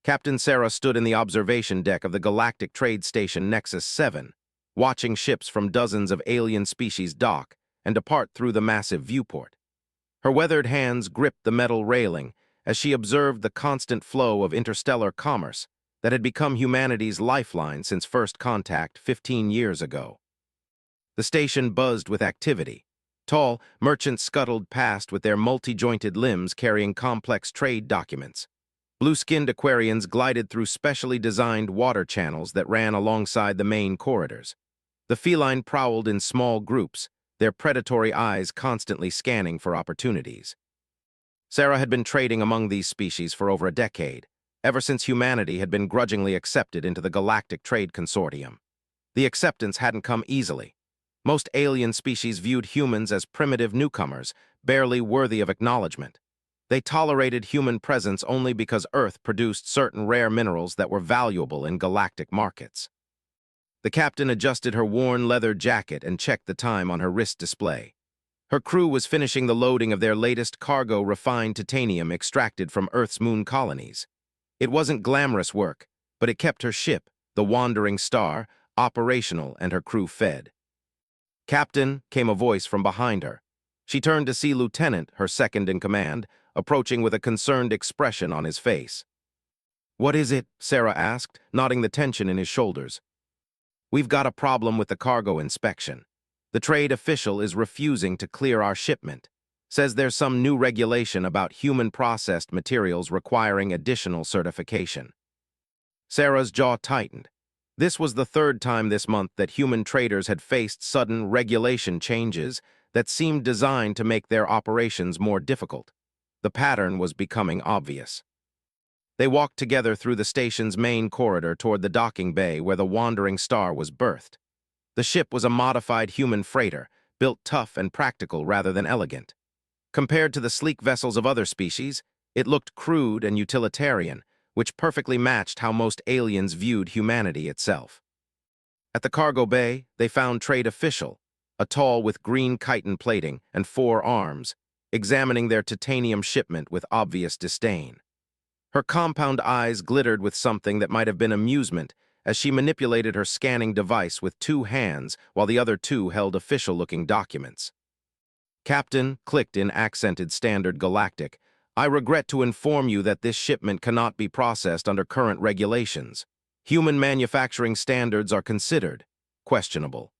Captain Sarah stood in the observation deck of the galactic trade station Nexus 7, watching ships from dozens of alien species dock and depart through the massive viewport. Her weathered hands gripped the metal railing as she observed the constant flow of interstellar commerce that had become humanity's lifeline since first contact 15 years ago. The station buzzed with activity. Tall merchants scuttled past with their multi-jointed limbs carrying complex trade documents. Blue-skinned Aquarians glided through specially designed water channels that ran alongside the main corridors. The feline prowled in small groups, their predatory eyes constantly scanning for opportunities. Sarah had been trading among these species for over a decade, ever since humanity had been grudgingly accepted into the Galactic Trade Consortium. The acceptance hadn't come easily. Most alien species viewed humans as primitive newcomers, barely worthy of acknowledgement. They tolerated human presence only because Earth produced certain rare minerals that were valuable in galactic markets. The captain adjusted her worn leather jacket and checked the time on her wrist display. Her crew was finishing the loading of their latest cargo, refined titanium extracted from Earth's moon colonies. It wasn't glamorous work, but it kept her ship, the Wandering Star, operational and her crew fed. "Captain," came a voice from behind her. She turned to see Lieutenant, her second-in-command, approaching with a concerned expression on his face. "What is it?" Sarah asked, nodding the tension in his shoulders. "We've got a problem with the cargo inspection. The trade official is refusing to clear our shipment. Says there's some new regulation about human-processed materials requiring additional certification." Sarah's jaw tightened. This was the third time this month that human traders had faced sudden regulation changes that seemed designed to make their operations more difficult. The pattern was becoming obvious. They walked together through the station's main corridor toward the docking bay where the Wandering Star was berthed. The ship was a modified human freighter, built tough and practical rather than elegant. Compared to the sleek vessels of other species, it looked crude and utilitarian, which perfectly matched how most aliens viewed humanity itself. At the cargo bay, they found Trade Official, a tall with green chitin plating and 4 arms, examining their titanium shipment with obvious disdain. Her compound eyes glittered with something that might have been amusement as she manipulated her scanning device with 2 hands while the other 2 held official-looking documents. "Captain," clicked in accented Standard Galactic, "I regret to inform you that this shipment cannot be processed under current regulations. Human manufacturing standards are considered questionable."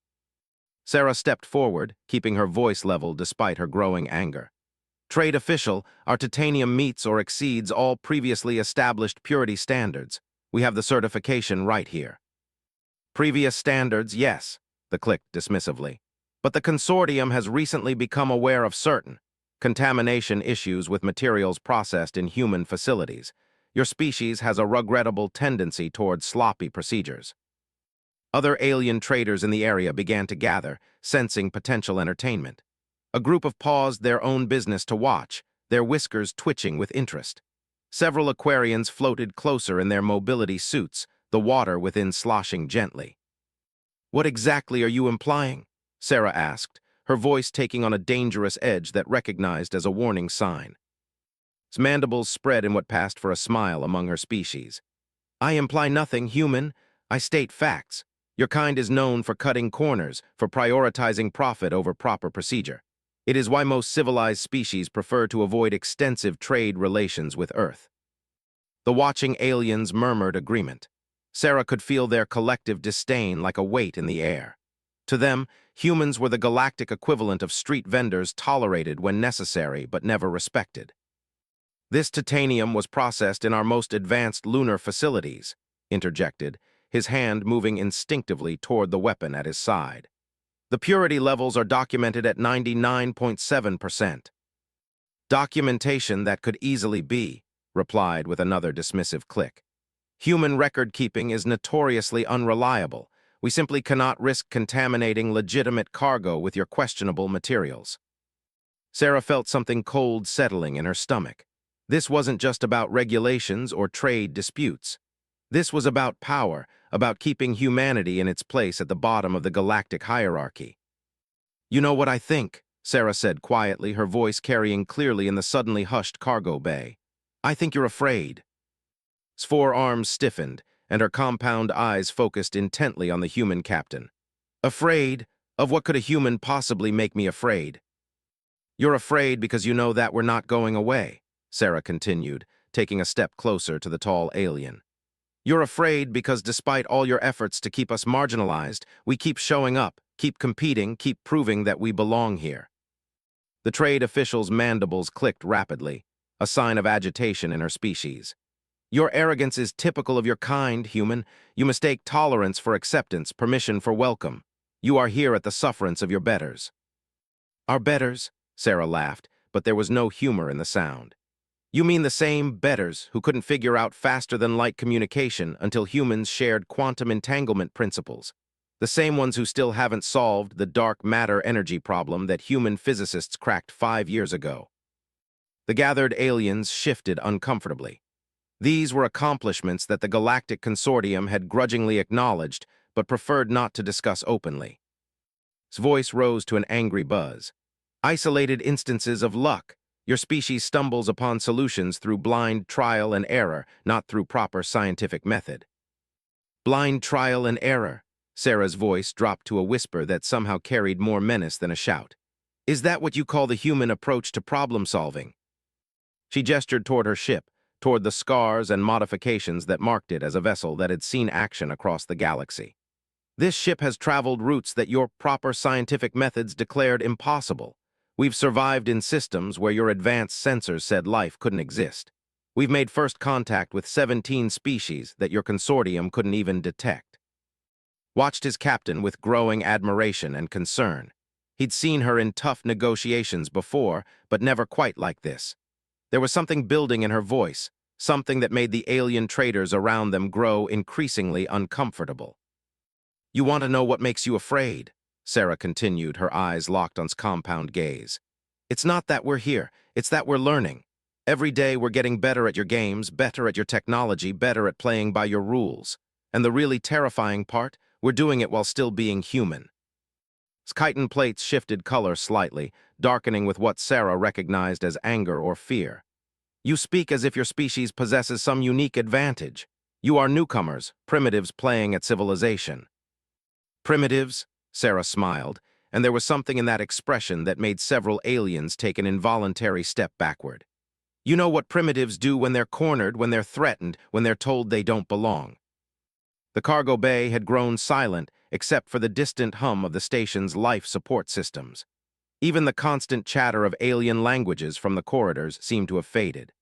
Sarah stepped forward, keeping her voice level despite her growing anger. "Trade Official, our titanium meets or exceeds all previously established purity standards. We have the certification right here." "Previous standards, yes," the clicked dismissively. "But the consortium has recently become aware of certain contamination issues with materials processed in human facilities. Your species has a regrettable tendency towards sloppy procedures." Other alien traders in the area began to gather, sensing potential entertainment. A group of paused their own business to watch, their whiskers twitching with interest. Several Aquarians floated closer in their mobility suits, the water within sloshing gently. "What exactly are you implying?" Sarah asked, her voice taking on a dangerous edge that recognized as a warning sign. His mandibles spread in what passed for a smile among her species. "I imply nothing, human. I state facts. Your kind is known for cutting corners, for prioritizing profit over proper procedure. It is why most civilized species prefer to avoid extensive trade relations with Earth." The watching aliens murmured agreement. Sarah could feel their collective disdain like a weight in the air. To them, humans were the galactic equivalent of street vendors tolerated when necessary but never respected. "This titanium was processed in our most advanced lunar facilities," interjected, his hand moving instinctively toward the weapon at his side. "The purity levels are documented at 99.7%. "Documentation that could easily be," replied with another dismissive click. "Human record-keeping is notoriously unreliable. We simply cannot risk contaminating legitimate cargo with your questionable materials." Sarah felt something cold settling in her stomach. This wasn't just about regulations or trade disputes. This was about power, about keeping humanity in its place at the bottom of the galactic hierarchy. "You know what I think," Sarah said quietly, her voice carrying clearly in the suddenly hushed cargo bay. "I think you're afraid." His forearms stiffened, and her compound eyes focused intently on the human captain. Afraid? Of what could a human possibly make me afraid? You're afraid because you know that we're not going away, Sarah continued, taking a step closer to the tall alien. You're afraid because despite all your efforts to keep us marginalized, we keep showing up, keep competing, keep proving that we belong here. The trade official's mandibles clicked rapidly, a sign of agitation in her species. Your arrogance is typical of your kind, human. You mistake tolerance for acceptance, permission for welcome. You are here at the sufferance of your betters. Our betters? Sarah laughed, but there was no humor in the sound. You mean the same betters who couldn't figure out faster-than-light communication until humans shared quantum entanglement principles. The same ones who still haven't solved the dark matter-energy problem that human physicists cracked 5 years ago. The gathered aliens shifted uncomfortably. These were accomplishments that the Galactic Consortium had grudgingly acknowledged but preferred not to discuss openly. His voice rose to an angry buzz. Isolated instances of luck. Your species stumbles upon solutions through blind trial and error, not through proper scientific method. Blind trial and error. Sarah's voice dropped to a whisper that somehow carried more menace than a shout. Is that what you call the human approach to problem-solving? She gestured toward her ship, toward the scars and modifications that marked it as a vessel that had seen action across the galaxy. This ship has traveled routes that your proper scientific methods declared impossible. We've survived in systems where your advanced sensors said life couldn't exist. We've made first contact with 17 species that your consortium couldn't even detect. Watched his captain with growing admiration and concern. He'd seen her in tough negotiations before, but never quite like this. There was something building in her voice, something that made the alien traders around them grow increasingly uncomfortable. You want to know what makes you afraid? Sarah continued, her eyes locked on his compound gaze. It's not that we're here, it's that we're learning. Every day we're getting better at your games, better at your technology, better at playing by your rules. And the really terrifying part, we're doing it while still being human. His chitin plates shifted color slightly, darkening with what Sarah recognized as anger or fear. You speak as if your species possesses some unique advantage. You are newcomers, primitives playing at civilization. Primitives? Sarah smiled, and there was something in that expression that made several aliens take an involuntary step backward. You know what primitives do when they're cornered, when they're threatened, when they're told they don't belong. The cargo bay had grown silent, except for the distant hum of the station's life support systems. Even the constant chatter of alien languages from the corridors seemed to have faded.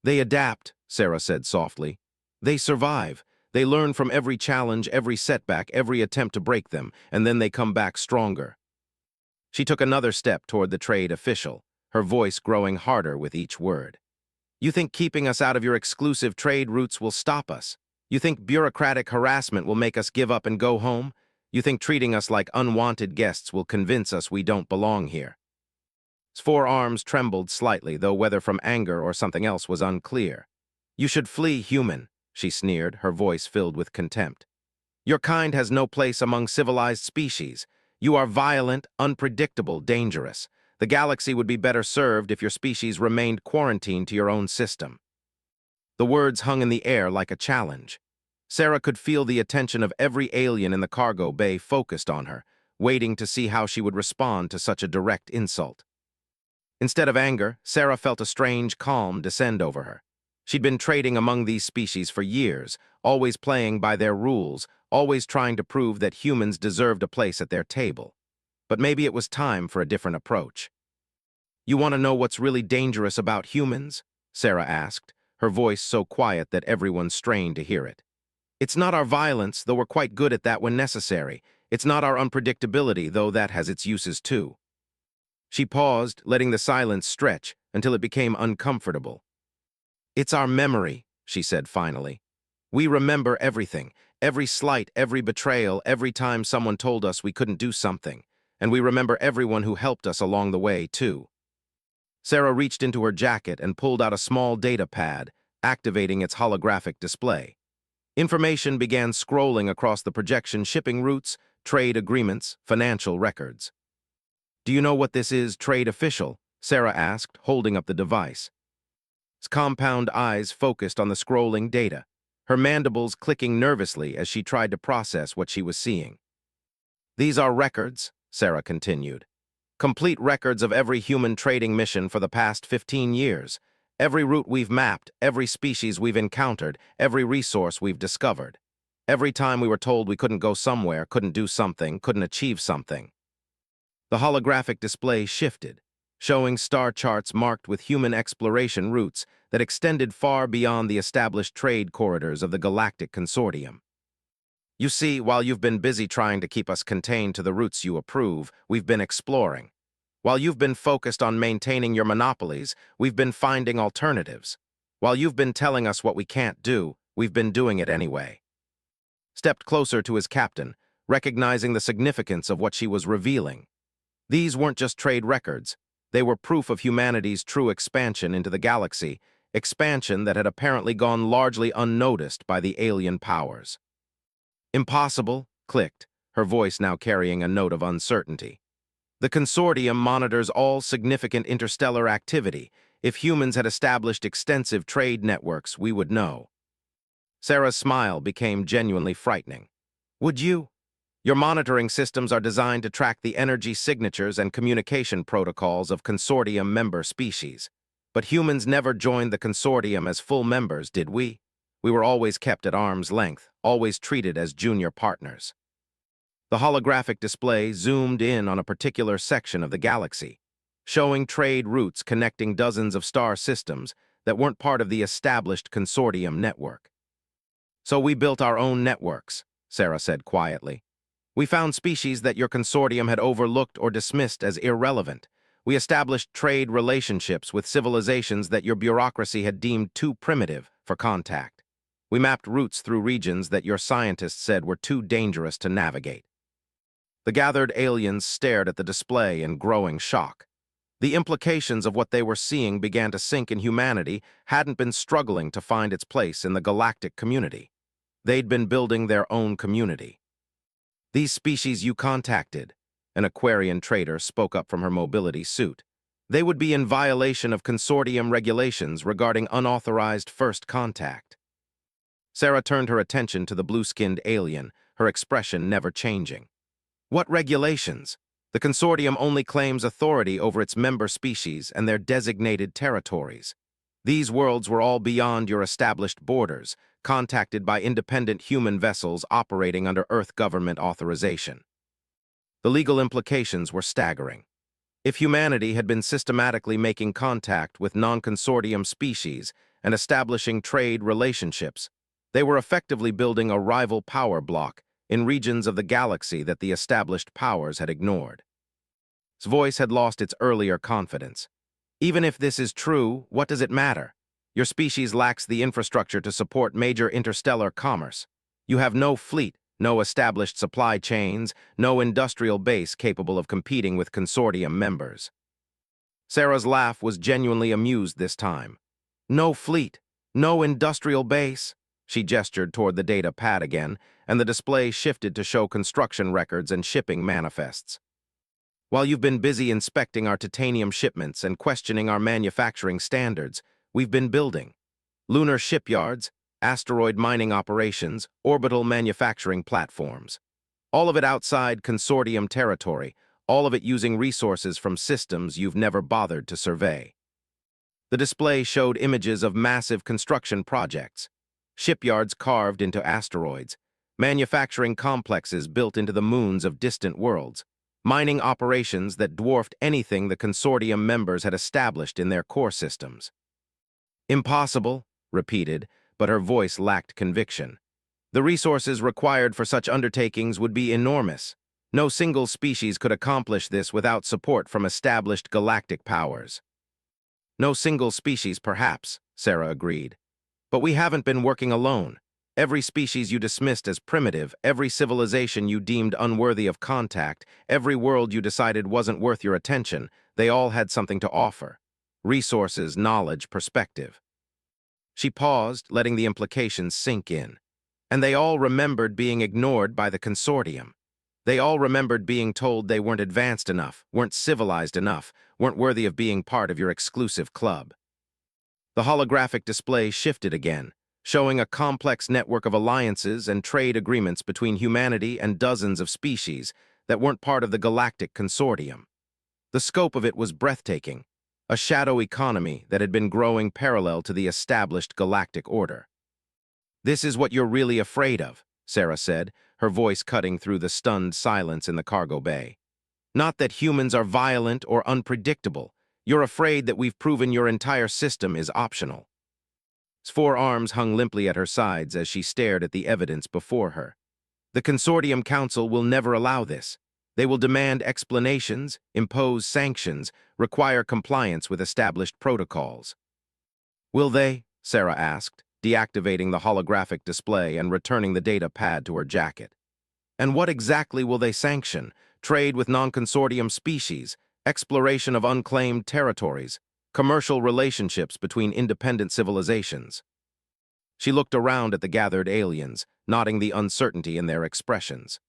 They adapt, Sarah said softly. They survive. They learn from every challenge, every setback, every attempt to break them, and then they come back stronger. She took another step toward the trade official, her voice growing harder with each word. You think keeping us out of your exclusive trade routes will stop us? You think bureaucratic harassment will make us give up and go home? You think treating us like unwanted guests will convince us we don't belong here? His forearms trembled slightly, though whether from anger or something else was unclear. You should flee, human, she sneered, her voice filled with contempt. Your kind has no place among civilized species. You are violent, unpredictable, dangerous. The galaxy would be better served if your species remained quarantined to your own system. The words hung in the air like a challenge. Sarah could feel the attention of every alien in the cargo bay focused on her, waiting to see how she would respond to such a direct insult. Instead of anger, Sarah felt a strange calm descend over her. She'd been trading among these species for years, always playing by their rules, always trying to prove that humans deserved a place at their table. But maybe it was time for a different approach. You want to know what's really dangerous about humans? Sarah asked, her voice so quiet that everyone strained to hear it. It's not our violence, though we're quite good at that when necessary. It's not our unpredictability, though that has its uses too. She paused, letting the silence stretch until it became uncomfortable. It's our memory, she said finally. We remember everything, every slight, every betrayal, every time someone told us we couldn't do something. And we remember everyone who helped us along the way, too. Sarah reached into her jacket and pulled out a small data pad, activating its holographic display. Information began scrolling across the projection: shipping routes, trade agreements, financial records. Do you know what this is, trade official? Sarah asked, holding up the device. His compound eyes focused on the scrolling data, her mandibles clicking nervously as she tried to process what she was seeing. These are records, Sarah continued. Complete records of every human trading mission for the past 15 years. Every route we've mapped, every species we've encountered, every resource we've discovered. Every time we were told we couldn't go somewhere, couldn't do something, couldn't achieve something. The holographic display shifted, showing star charts marked with human exploration routes that extended far beyond the established trade corridors of the Galactic Consortium. You see, while you've been busy trying to keep us contained to the routes you approve, we've been exploring. While you've been focused on maintaining your monopolies, we've been finding alternatives. While you've been telling us what we can't do, we've been doing it anyway. Stepped closer to his captain, recognizing the significance of what she was revealing. These weren't just trade records. They were proof of humanity's true expansion into the galaxy, expansion that had apparently gone largely unnoticed by the alien powers. Impossible, clicked, her voice now carrying a note of uncertainty. The consortium monitors all significant interstellar activity. If humans had established extensive trade networks, we would know. Sarah's smile became genuinely frightening. Would you? Your monitoring systems are designed to track the energy signatures and communication protocols of consortium member species. But humans never joined the consortium as full members, did we? We were always kept at arm's length, always treated as junior partners. The holographic display zoomed in on a particular section of the galaxy, showing trade routes connecting dozens of star systems that weren't part of the established consortium network. So we built our own networks, Sarah said quietly. We found species that your consortium had overlooked or dismissed as irrelevant. We established trade relationships with civilizations that your bureaucracy had deemed too primitive for contact. We mapped routes through regions that your scientists said were too dangerous to navigate. The gathered aliens stared at the display in growing shock. The implications of what they were seeing began to sink in. Humanity hadn't been struggling to find its place in the galactic community. They'd been building their own community. These species you contacted, an Aquarian trader spoke up from her mobility suit. They would be in violation of consortium regulations regarding unauthorized first contact. Sarah turned her attention to the blue-skinned alien, her expression never changing. What regulations? The consortium only claims authority over its member species and their designated territories. These worlds were all beyond your established borders, contacted by independent human vessels operating under Earth government authorization. The legal implications were staggering. If humanity had been systematically making contact with non-consortium species and establishing trade relationships, they were effectively building a rival power block in regions of the galaxy that the established powers had ignored. His voice had lost its earlier confidence. Even if this is true, what does it matter? Your species lacks the infrastructure to support major interstellar commerce. You have no fleet, no established supply chains, no industrial base capable of competing with consortium members. Sarah's laugh was genuinely amused this time. No fleet, no industrial base. She gestured toward the data pad again, and the display shifted to show construction records and shipping manifests. While you've been busy inspecting our titanium shipments and questioning our manufacturing standards, we've been building lunar shipyards, asteroid mining operations, orbital manufacturing platforms. All of it outside consortium territory, all of it using resources from systems you've never bothered to survey. The display showed images of massive construction projects, shipyards carved into asteroids, manufacturing complexes built into the moons of distant worlds, mining operations that dwarfed anything the consortium members had established in their core systems. Impossible, repeated, but her voice lacked conviction. The resources required for such undertakings would be enormous. No single species could accomplish this without support from established galactic powers. No single species, perhaps, Sarah agreed. But we haven't been working alone. Every species you dismissed as primitive, every civilization you deemed unworthy of contact, every world you decided wasn't worth your attention, they all had something to offer. Resources, knowledge, perspective. She paused, letting the implications sink in. And they all remembered being ignored by the consortium. They all remembered being told they weren't advanced enough, weren't civilized enough, weren't worthy of being part of your exclusive club. The holographic display shifted again, showing a complex network of alliances and trade agreements between humanity and dozens of species that weren't part of the galactic consortium. The scope of it was breathtaking, a shadow economy that had been growing parallel to the established galactic order. "This is what you're really afraid of," Sarah said, her voice cutting through the stunned silence in the cargo bay. "Not that humans are violent or unpredictable. You're afraid that we've proven your entire system is optional." His four arms hung limply at her sides as she stared at the evidence before her. "The Consortium Council will never allow this. They will demand explanations, impose sanctions, require compliance with established protocols." "Will they?" Sarah asked, deactivating the holographic display and returning the data pad to her jacket. "And what exactly will they sanction? Trade with non-consortium species, exploration of unclaimed territories, commercial relationships between independent civilizations?" She looked around at the gathered aliens, noting the uncertainty in their expressions.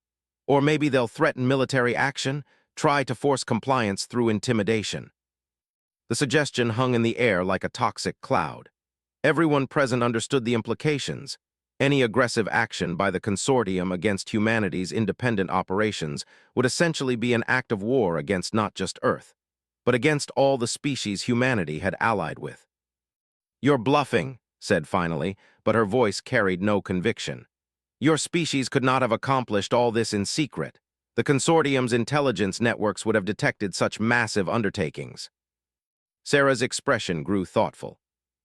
"Or maybe they'll threaten military action, try to force compliance through intimidation." The suggestion hung in the air like a toxic cloud. Everyone present understood the implications. Any aggressive action by the consortium against humanity's independent operations would essentially be an act of war against not just Earth, but against all the species humanity had allied with. "You're bluffing," said finally, but her voice carried no conviction. "Your species could not have accomplished all this in secret. The consortium's intelligence networks would have detected such massive undertakings." Sarah's expression grew thoughtful.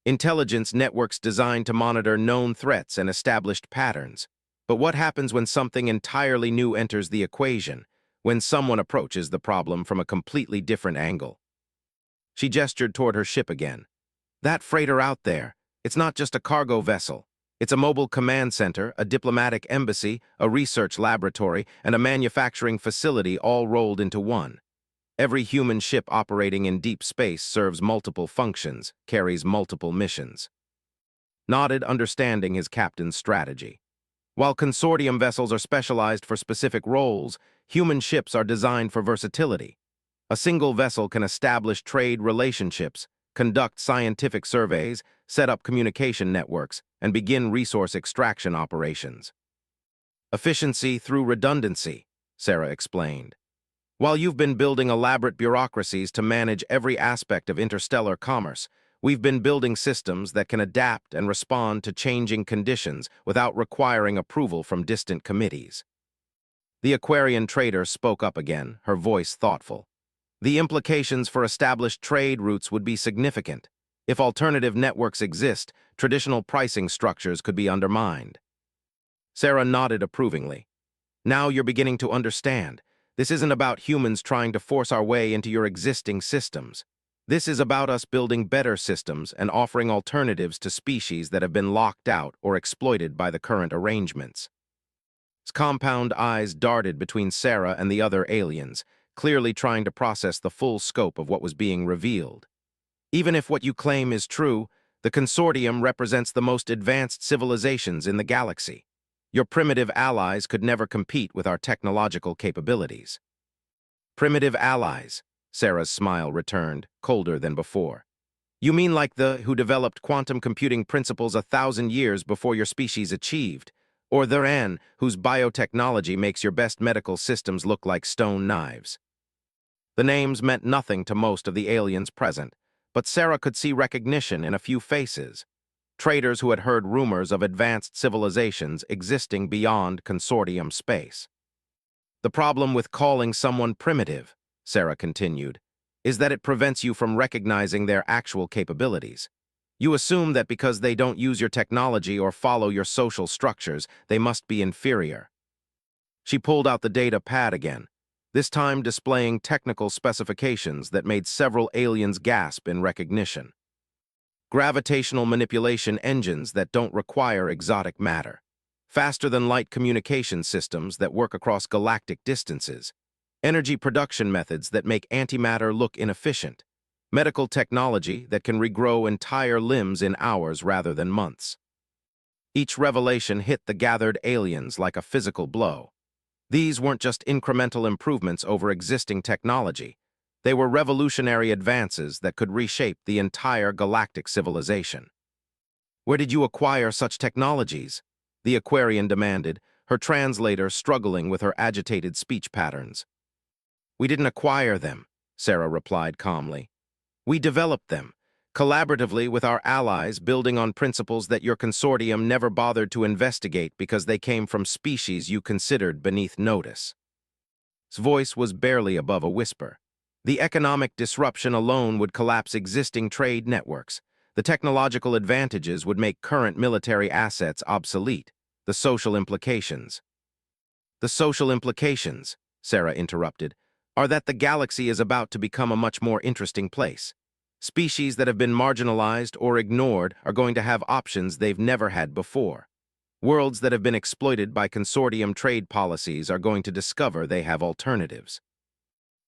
"Intelligence networks designed to monitor known threats and established patterns. But what happens when something entirely new enters the equation, when someone approaches the problem from a completely different angle?" She gestured toward her ship again. "That freighter out there, it's not just a cargo vessel. It's a mobile command center, a diplomatic embassy, a research laboratory, and a manufacturing facility all rolled into one. Every human ship operating in deep space serves multiple functions, carries multiple missions." Nodded, understanding his captain's strategy. "While consortium vessels are specialized for specific roles, human ships are designed for versatility. A single vessel can establish trade relationships, conduct scientific surveys, set up communication networks, and begin resource extraction operations." "Efficiency through redundancy," Sarah explained. "While you've been building elaborate bureaucracies to manage every aspect of interstellar commerce, we've been building systems that can adapt and respond to changing conditions without requiring approval from distant committees." The Aquarian trader spoke up again, her voice thoughtful. "The implications for established trade routes would be significant. If alternative networks exist, traditional pricing structures could be undermined." Sarah nodded approvingly. "Now you're beginning to understand. This isn't about humans trying to force our way into your existing systems. This is about us building better systems and offering alternatives to species that have been locked out or exploited by the current arrangements." His compound eyes darted between Sarah and the other aliens, clearly trying to process the full scope of what was being revealed. "Even if what you claim is true, the consortium represents the most advanced civilizations in the galaxy. Your primitive allies could never compete with our technological capabilities." "Primitive allies," Sarah's smile returned, colder than before. "You mean like the who developed quantum computing principles 1,000 years before your species achieved? Or the Ren, whose biotechnology makes your best medical systems look like stone knives?" The names meant nothing to most of the aliens present, but Sarah could see recognition in a few faces. Traders who had heard rumors of advanced civilizations existing beyond consortium space. "The problem with calling someone primitive," Sarah continued, "is that it prevents you from recognizing their actual capabilities. You assume that because they don't use your technology or follow your social structures, they must be inferior." She pulled out the data pad again, this time displaying technical specifications that made several aliens gasp in recognition. Gravitational manipulation engines that don't require exotic matter. Faster-than-light communication systems that work across galactic distances. Energy production methods that make antimatter look inefficient. Medical technology that can regrow entire limbs in hours rather than months. Each revelation hit the gathered aliens like a physical blow. These weren't just incremental improvements over existing technology. They were revolutionary advances that could reshape the entire galactic civilization. "Where did you acquire such technologies?" the Aquarian demanded, her translator struggling with her agitated speech patterns. "We didn't acquire them," Sarah replied calmly. "We developed them, collaboratively with our allies, building on principles that your consortium never bothered to investigate because they came from species you considered beneath notice." His voice was barely above a whisper. The economic disruption alone would collapse existing trade networks. The technological advantages would make current military assets obsolete. The social implications. The social implications, Sarah interrupted, are that the galaxy is about to become a much more interesting place. Species that have been marginalized or ignored are going to have options they've never had before. Worlds that have been exploited by consortium trade policies are going to discover they have alternatives.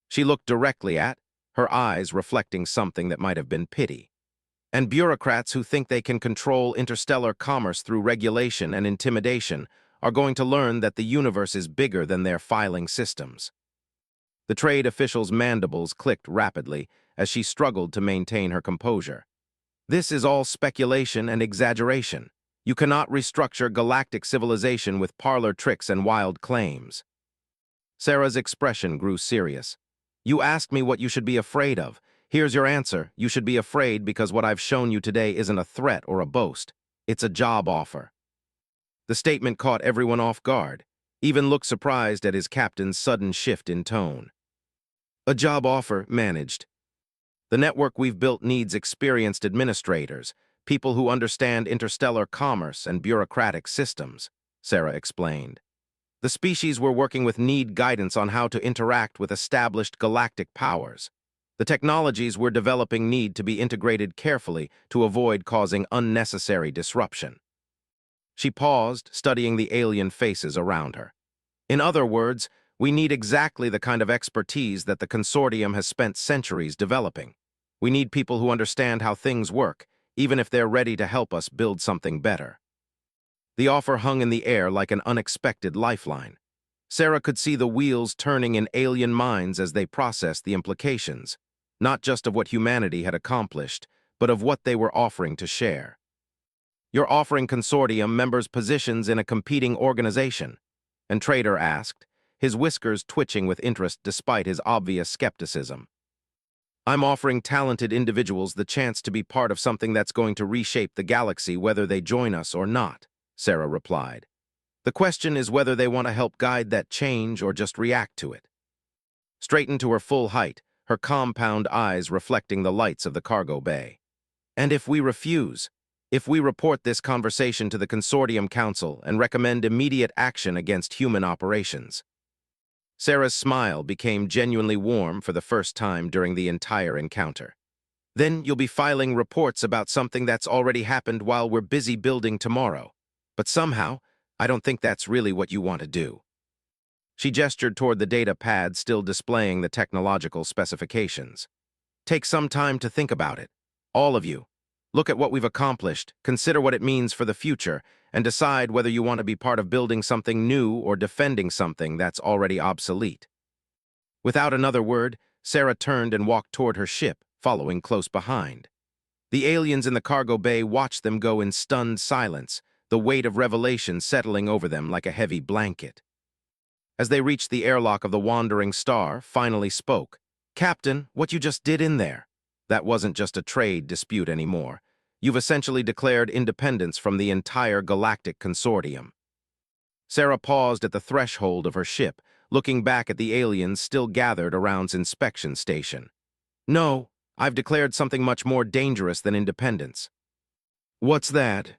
She looked directly at, her eyes reflecting something that might have been pity. And bureaucrats who think they can control interstellar commerce through regulation and intimidation are going to learn that the universe is bigger than their filing systems. The trade official's mandibles clicked rapidly as she struggled to maintain her composure. "This is all speculation and exaggeration. You cannot restructure galactic civilization with parlor tricks and wild claims." Sarah's expression grew serious. "You asked me what you should be afraid of. Here's your answer. You should be afraid because what I've shown you today isn't a threat or a boast. It's a job offer." The statement caught everyone off guard, even looked surprised at his captain's sudden shift in tone. "A job offer, managed. The network we've built needs experienced administrators, people who understand interstellar commerce and bureaucratic systems," Sarah explained. "The species we're working with need guidance on how to interact with established galactic powers. The technologies we're developing need to be integrated carefully to avoid causing unnecessary disruption." She paused, studying the alien faces around her. "In other words, we need exactly the kind of expertise that the consortium has spent centuries developing. We need people who understand how things work, even if they're ready to help us build something better." The offer hung in the air like an unexpected lifeline. Sarah could see the wheels turning in alien minds as they processed the implications, not just of what humanity had accomplished, but of what they were offering to share. "You're offering consortium members positions in a competing organization?" And Trader asked, his whiskers twitching with interest despite his obvious skepticism. "I'm offering talented individuals the chance to be part of something that's going to reshape the galaxy whether they join us or not," Sarah replied. "The question is whether they want to help guide that change or just react to it." Straightened to her full height, her compound eyes reflecting the lights of the cargo bay. "And if we refuse? If we report this conversation to the Consortium Council and recommend immediate action against human operations?" Sarah's smile became genuinely warm for the first time during the entire encounter. "Then you'll be filing reports about something that's already happened while we're busy building tomorrow. But somehow, I don't think that's really what you want to do." She gestured toward the data pad still displaying the technological specifications. "Take some time to think about it. All of you. Look at what we've accomplished, consider what it means for the future, and decide whether you want to be part of building something new or defending something that's already obsolete." Without another word, Sarah turned and walked toward her ship, following close behind. The aliens in the cargo bay watched them go in stunned silence, the weight of revelation settling over them like a heavy blanket. As they reached the airlock of the Wandering Star, finally spoke. "Captain, what you just did in there? That wasn't just a trade dispute anymore. You've essentially declared independence from the entire galactic consortium." Sarah paused at the threshold of her ship, looking back at the aliens still gathered around its inspection station. "No, I've declared something much more dangerous than independence." "What's that?"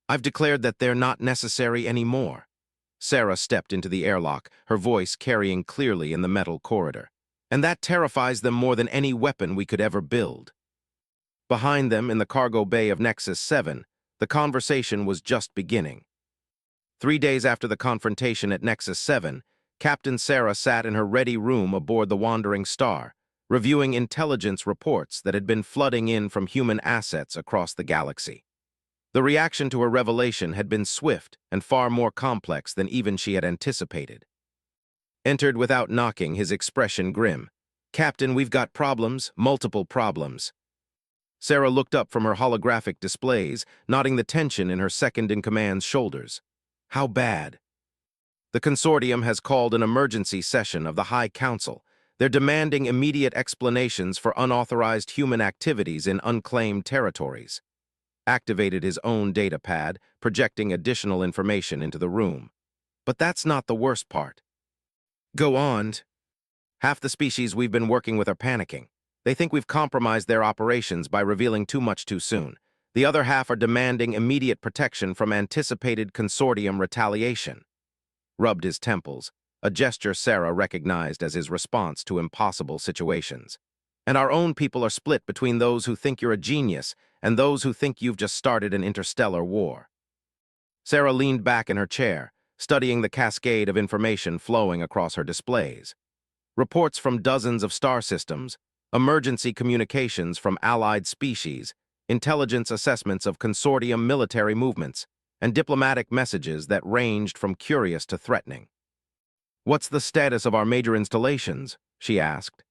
"I've declared that they're not necessary anymore." Sarah stepped into the airlock, her voice carrying clearly in the metal corridor. "And that terrifies them more than any weapon we could ever build." Behind them, in the cargo bay of Nexus 7, the conversation was just beginning. 3 days after the confrontation at Nexus 7, Captain Sarah sat in her ready room aboard the Wandering Star, reviewing intelligence reports that had been flooding in from human assets across the galaxy. The reaction to her revelation had been swift and far more complex than even she had anticipated. Entered without knocking, his expression grim. Captain, we've got problems, multiple problems. Sarah looked up from her holographic displays, nodding the tension in her second-in-command's shoulders. How bad? The consortium has called an emergency session of the High Council. They're demanding immediate explanations for unauthorized human activities in unclaimed territories. Activated his own data pad, projecting additional information into the room. But that's not the worst part. Go on. Half the species we've been working with are panicking. They think we've compromised their operations by revealing too much too soon. The other half are demanding immediate protection from anticipated consortium retaliation. Rubbed his temples, a gesture Sarah recognized as his response to impossible situations. And our own people are split between those who think you're a genius and those who think you've just started an interstellar war. Sarah leaned back in her chair, studying the cascade of information flowing across her displays. Reports from dozens of star systems, emergency communications from allied species, intelligence assessments of consortium military movements, and diplomatic messages that ranged from curious to threatening. "What's the status of our major installations?" she asked.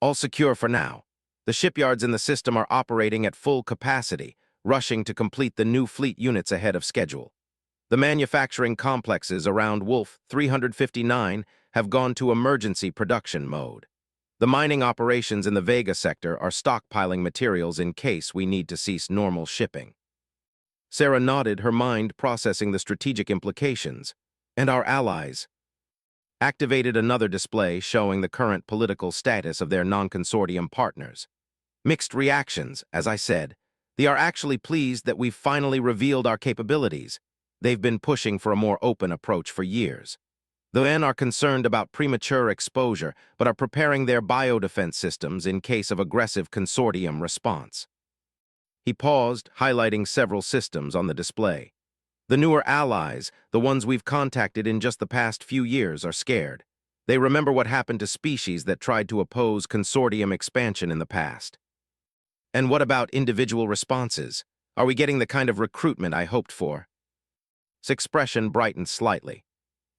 "All secure for now. The shipyards in the system are operating at full capacity, rushing to complete the new fleet units ahead of schedule. The manufacturing complexes around Wolf 359 have gone to emergency production mode. The mining operations in the Vega sector are stockpiling materials in case we need to cease normal shipping." Sarah nodded, her mind processing the strategic implications. "And our allies?" Activated another display showing the current political status of their non-consortium partners. Mixed reactions, as I said. They are actually pleased that we've finally revealed our capabilities. They've been pushing for a more open approach for years. The men are concerned about premature exposure, but are preparing their biodefense systems in case of aggressive consortium response. He paused, highlighting several systems on the display. The newer allies, the ones we've contacted in just the past few years, are scared. They remember what happened to species that tried to oppose consortium expansion in the past. And what about individual responses? Are we getting the kind of recruitment I hoped for? His expression brightened slightly.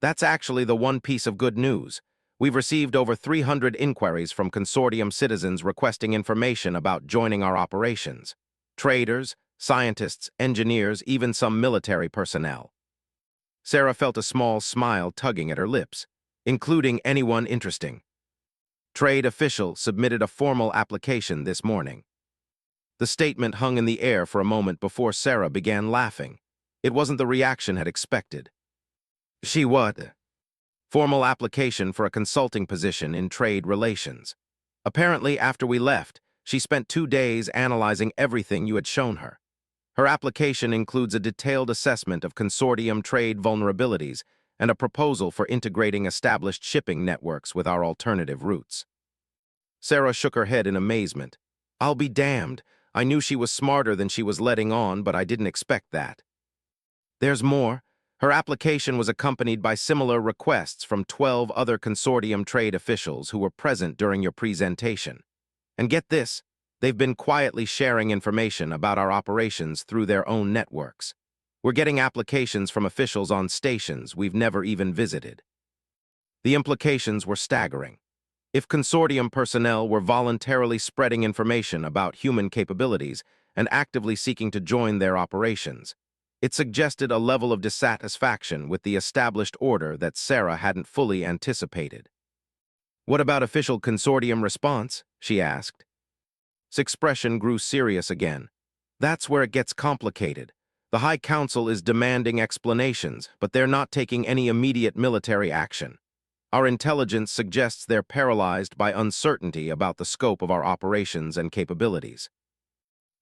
That's actually the one piece of good news. We've received over 300 inquiries from consortium citizens requesting information about joining our operations. Traders, scientists, engineers, even some military personnel. Sarah felt a small smile tugging at her lips, including anyone interesting. Trade official submitted a formal application this morning. The statement hung in the air for a moment before Sarah began laughing. It wasn't the reaction had expected. She what? Formal application for a consulting position in trade relations. Apparently, after we left, she spent 2 days analyzing everything you had shown her. Her application includes a detailed assessment of consortium trade vulnerabilities and a proposal for integrating established shipping networks with our alternative routes. Sarah shook her head in amazement. I'll be damned. I knew she was smarter than she was letting on, but I didn't expect that. There's more. Her application was accompanied by similar requests from 12 other consortium trade officials who were present during your presentation. And get this, they've been quietly sharing information about our operations through their own networks. We're getting applications from officials on stations we've never even visited. The implications were staggering. If consortium personnel were voluntarily spreading information about human capabilities and actively seeking to join their operations, it suggested a level of dissatisfaction with the established order that Sarah hadn't fully anticipated. What about official consortium response? She asked. His expression grew serious again. That's where it gets complicated. The High Council is demanding explanations, but they're not taking any immediate military action. Our intelligence suggests they're paralyzed by uncertainty about the scope of our operations and capabilities.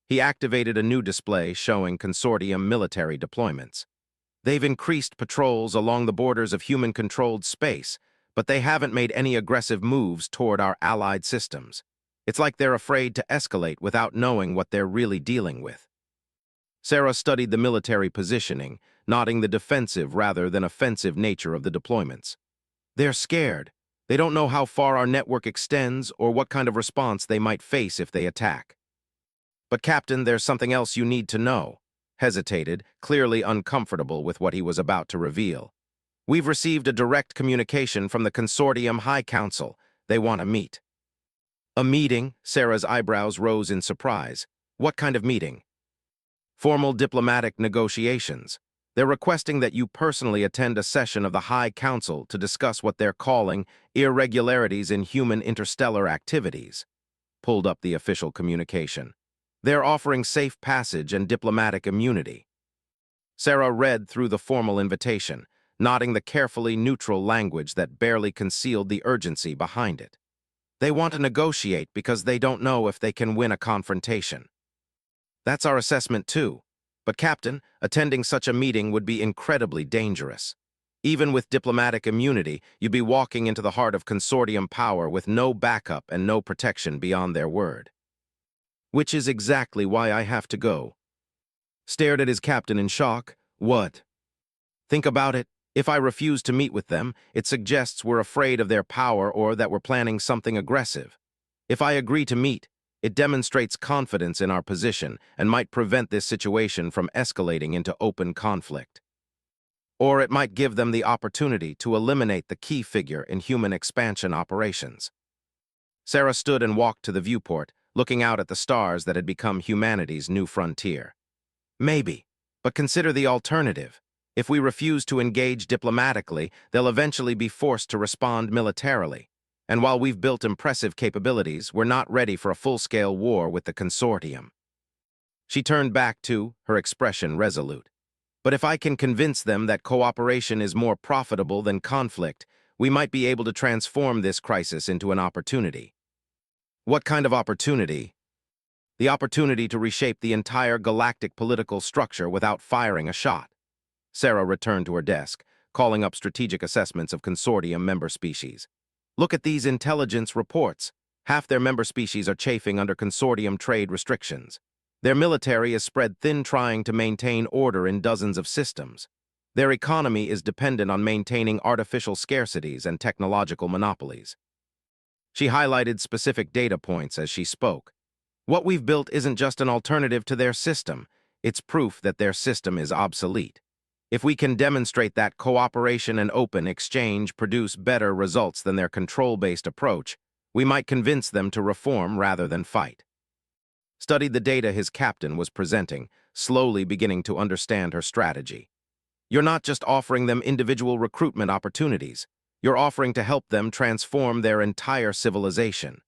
He activated a new display showing consortium military deployments. They've increased patrols along the borders of human-controlled space, but they haven't made any aggressive moves toward our allied systems. It's like they're afraid to escalate without knowing what they're really dealing with. Sarah studied the military positioning, noting the defensive rather than offensive nature of the deployments. They're scared. They don't know how far our network extends or what kind of response they might face if they attack. But Captain, there's something else you need to know. Hesitated, clearly uncomfortable with what he was about to reveal. We've received a direct communication from the Consortium High Council. They want to meet. A meeting? Sarah's eyebrows rose in surprise. What kind of meeting? Formal diplomatic negotiations. They're requesting that you personally attend a session of the High Council to discuss what they're calling irregularities in human interstellar activities. Pulled up the official communication. They're offering safe passage and diplomatic immunity. Sarah read through the formal invitation, nodding the carefully neutral language that barely concealed the urgency behind it. They want to negotiate because they don't know if they can win a confrontation. That's our assessment too. But Captain, attending such a meeting would be incredibly dangerous. Even with diplomatic immunity, you'd be walking into the heart of consortium power with no backup and no protection beyond their word. Which is exactly why I have to go. Stared at his captain in shock. What? Think about it. If I refuse to meet with them, it suggests we're afraid of their power or that we're planning something aggressive. If I agree to meet, it demonstrates confidence in our position and might prevent this situation from escalating into open conflict. Or it might give them the opportunity to eliminate the key figure in human expansion operations. Sarah stood and walked to the viewport, looking out at the stars that had become humanity's new frontier. Maybe, but consider the alternative. If we refuse to engage diplomatically, they'll eventually be forced to respond militarily. And while we've built impressive capabilities, we're not ready for a full-scale war with the consortium. She turned back to, her expression resolute. But if I can convince them that cooperation is more profitable than conflict, we might be able to transform this crisis into an opportunity. What kind of opportunity? The opportunity to reshape the entire galactic political structure without firing a shot. Sarah returned to her desk, calling up strategic assessments of consortium member species. Look at these intelligence reports. Half their member species are chafing under consortium trade restrictions. Their military is spread thin trying to maintain order in dozens of systems. Their economy is dependent on maintaining artificial scarcities and technological monopolies. She highlighted specific data points as she spoke. What we've built isn't just an alternative to their system, it's proof that their system is obsolete. If we can demonstrate that cooperation and open exchange produce better results than their control-based approach, we might convince them to reform rather than fight. Studied the data his captain was presenting, slowly beginning to understand her strategy. You're not just offering them individual recruitment opportunities, you're offering to help them transform their entire civilization.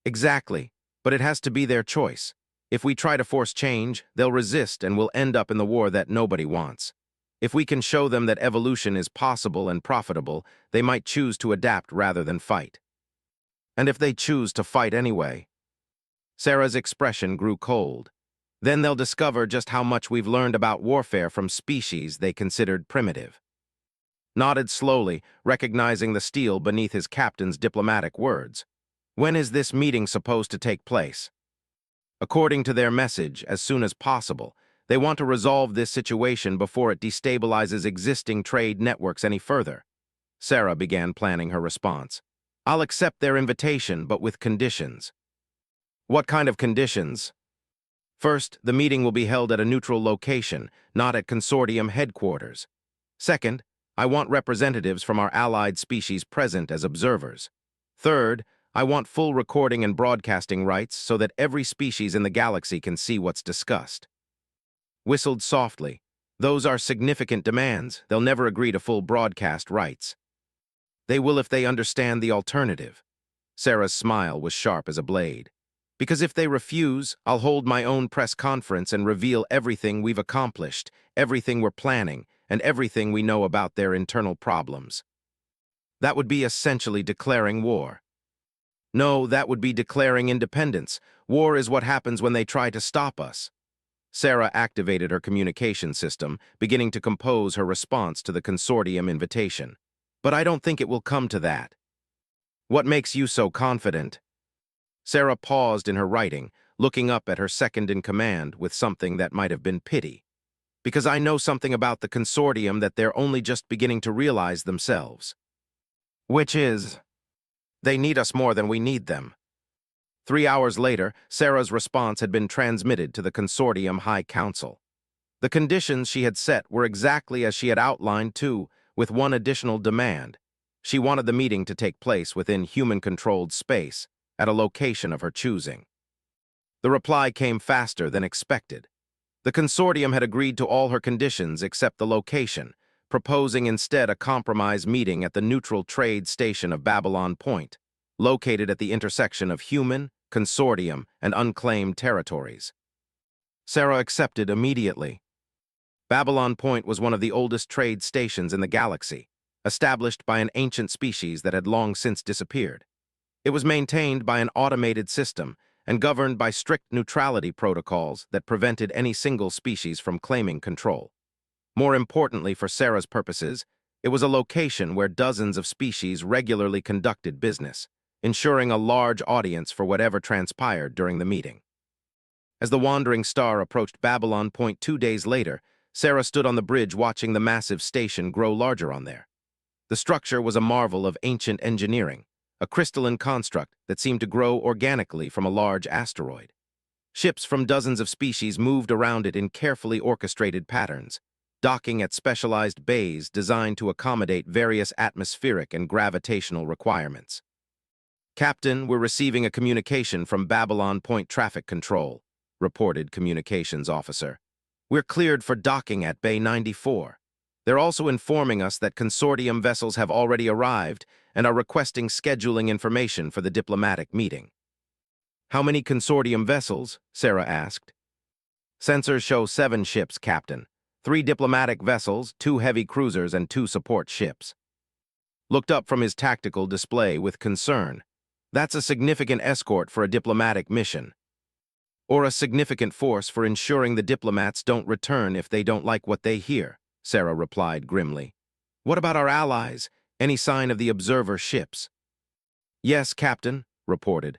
Exactly, but it has to be their choice. If we try to force change, they'll resist and we'll end up in the war that nobody wants. If we can show them that evolution is possible and profitable, they might choose to adapt rather than fight. And if they choose to fight anyway? Sarah's expression grew cold. Then they'll discover just how much we've learned about warfare from species they considered primitive. Nodded slowly, recognizing the steel beneath his captain's diplomatic words. When is this meeting supposed to take place? According to their message, as soon as possible. They want to resolve this situation before it destabilizes existing trade networks any further. Sarah began planning her response. I'll accept their invitation, but with conditions. What kind of conditions? First, the meeting will be held at a neutral location, not at consortium headquarters. Second, I want representatives from our allied species present as observers. Third, I want full recording and broadcasting rights so that every species in the galaxy can see what's discussed. Whistled softly. Those are significant demands. They'll never agree to full broadcast rights. They will if they understand the alternative. Sarah's smile was sharp as a blade. Because if they refuse, I'll hold my own press conference and reveal everything we've accomplished, everything we're planning, and everything we know about their internal problems. That would be essentially declaring war. No, that would be declaring independence. War is what happens when they try to stop us. Sarah activated her communication system, beginning to compose her response to the consortium invitation. But I don't think it will come to that. What makes you so confident? Sarah paused in her writing, looking up at her second-in-command with something that might have been pity. Because I know something about the consortium that they're only just beginning to realize themselves. Which is, they need us more than we need them. 3 hours later, Sarah's response had been transmitted to the Consortium High Council. The conditions she had set were exactly as she had outlined too, with one additional demand. She wanted the meeting to take place within human-controlled space. at a location of her choosing. The reply came faster than expected. The consortium had agreed to all her conditions except the location, proposing instead a compromise meeting at the neutral trade station of Babylon Point, located at the intersection of human, consortium, and unclaimed territories. Sarah accepted immediately. Babylon Point was one of the oldest trade stations in the galaxy, established by an ancient species that had long since disappeared. It was maintained by an automated system and governed by strict neutrality protocols that prevented any single species from claiming control. More importantly for Sarah's purposes, it was a location where dozens of species regularly conducted business, ensuring a large audience for whatever transpired during the meeting. As the wandering star approached Babylon Point 2 days later, Sarah stood on the bridge watching the massive station grow larger on there. The structure was a marvel of ancient engineering, a crystalline construct that seemed to grow organically from a large asteroid. Ships from dozens of species moved around it in carefully orchestrated patterns, docking at specialized bays designed to accommodate various atmospheric and gravitational requirements. "Captain, we're receiving a communication from Babylon Point Traffic Control," reported Communications Officer. "We're cleared for docking at Bay 94. They're also informing us that consortium vessels have already arrived and are requesting scheduling information for the diplomatic meeting." "How many consortium vessels?" Sarah asked. "Sensors show 7 ships, Captain. 3 diplomatic vessels, 2 heavy cruisers, and 2 support ships." Looked up from his tactical display with concern. "That's a significant escort for a diplomatic mission. Or a significant force for ensuring the diplomats don't return if they don't like what they hear," Sarah replied grimly. "What about our allies? Any sign of the observer ships?" "Yes, Captain," reported.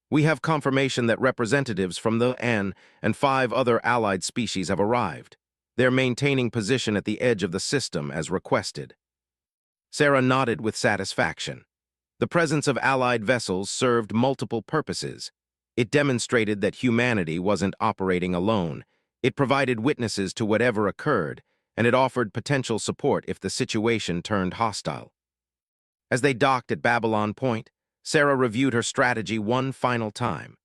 "We have confirmation that representatives from the N and 5 other allied species have arrived. They're maintaining position at the edge of the system as requested." Sarah nodded with satisfaction. The presence of allied vessels served multiple purposes. It demonstrated that humanity wasn't operating alone. It provided witnesses to whatever occurred, and it offered potential support if the situation turned hostile. As they docked at Babylon Point, Sarah reviewed her strategy one final time.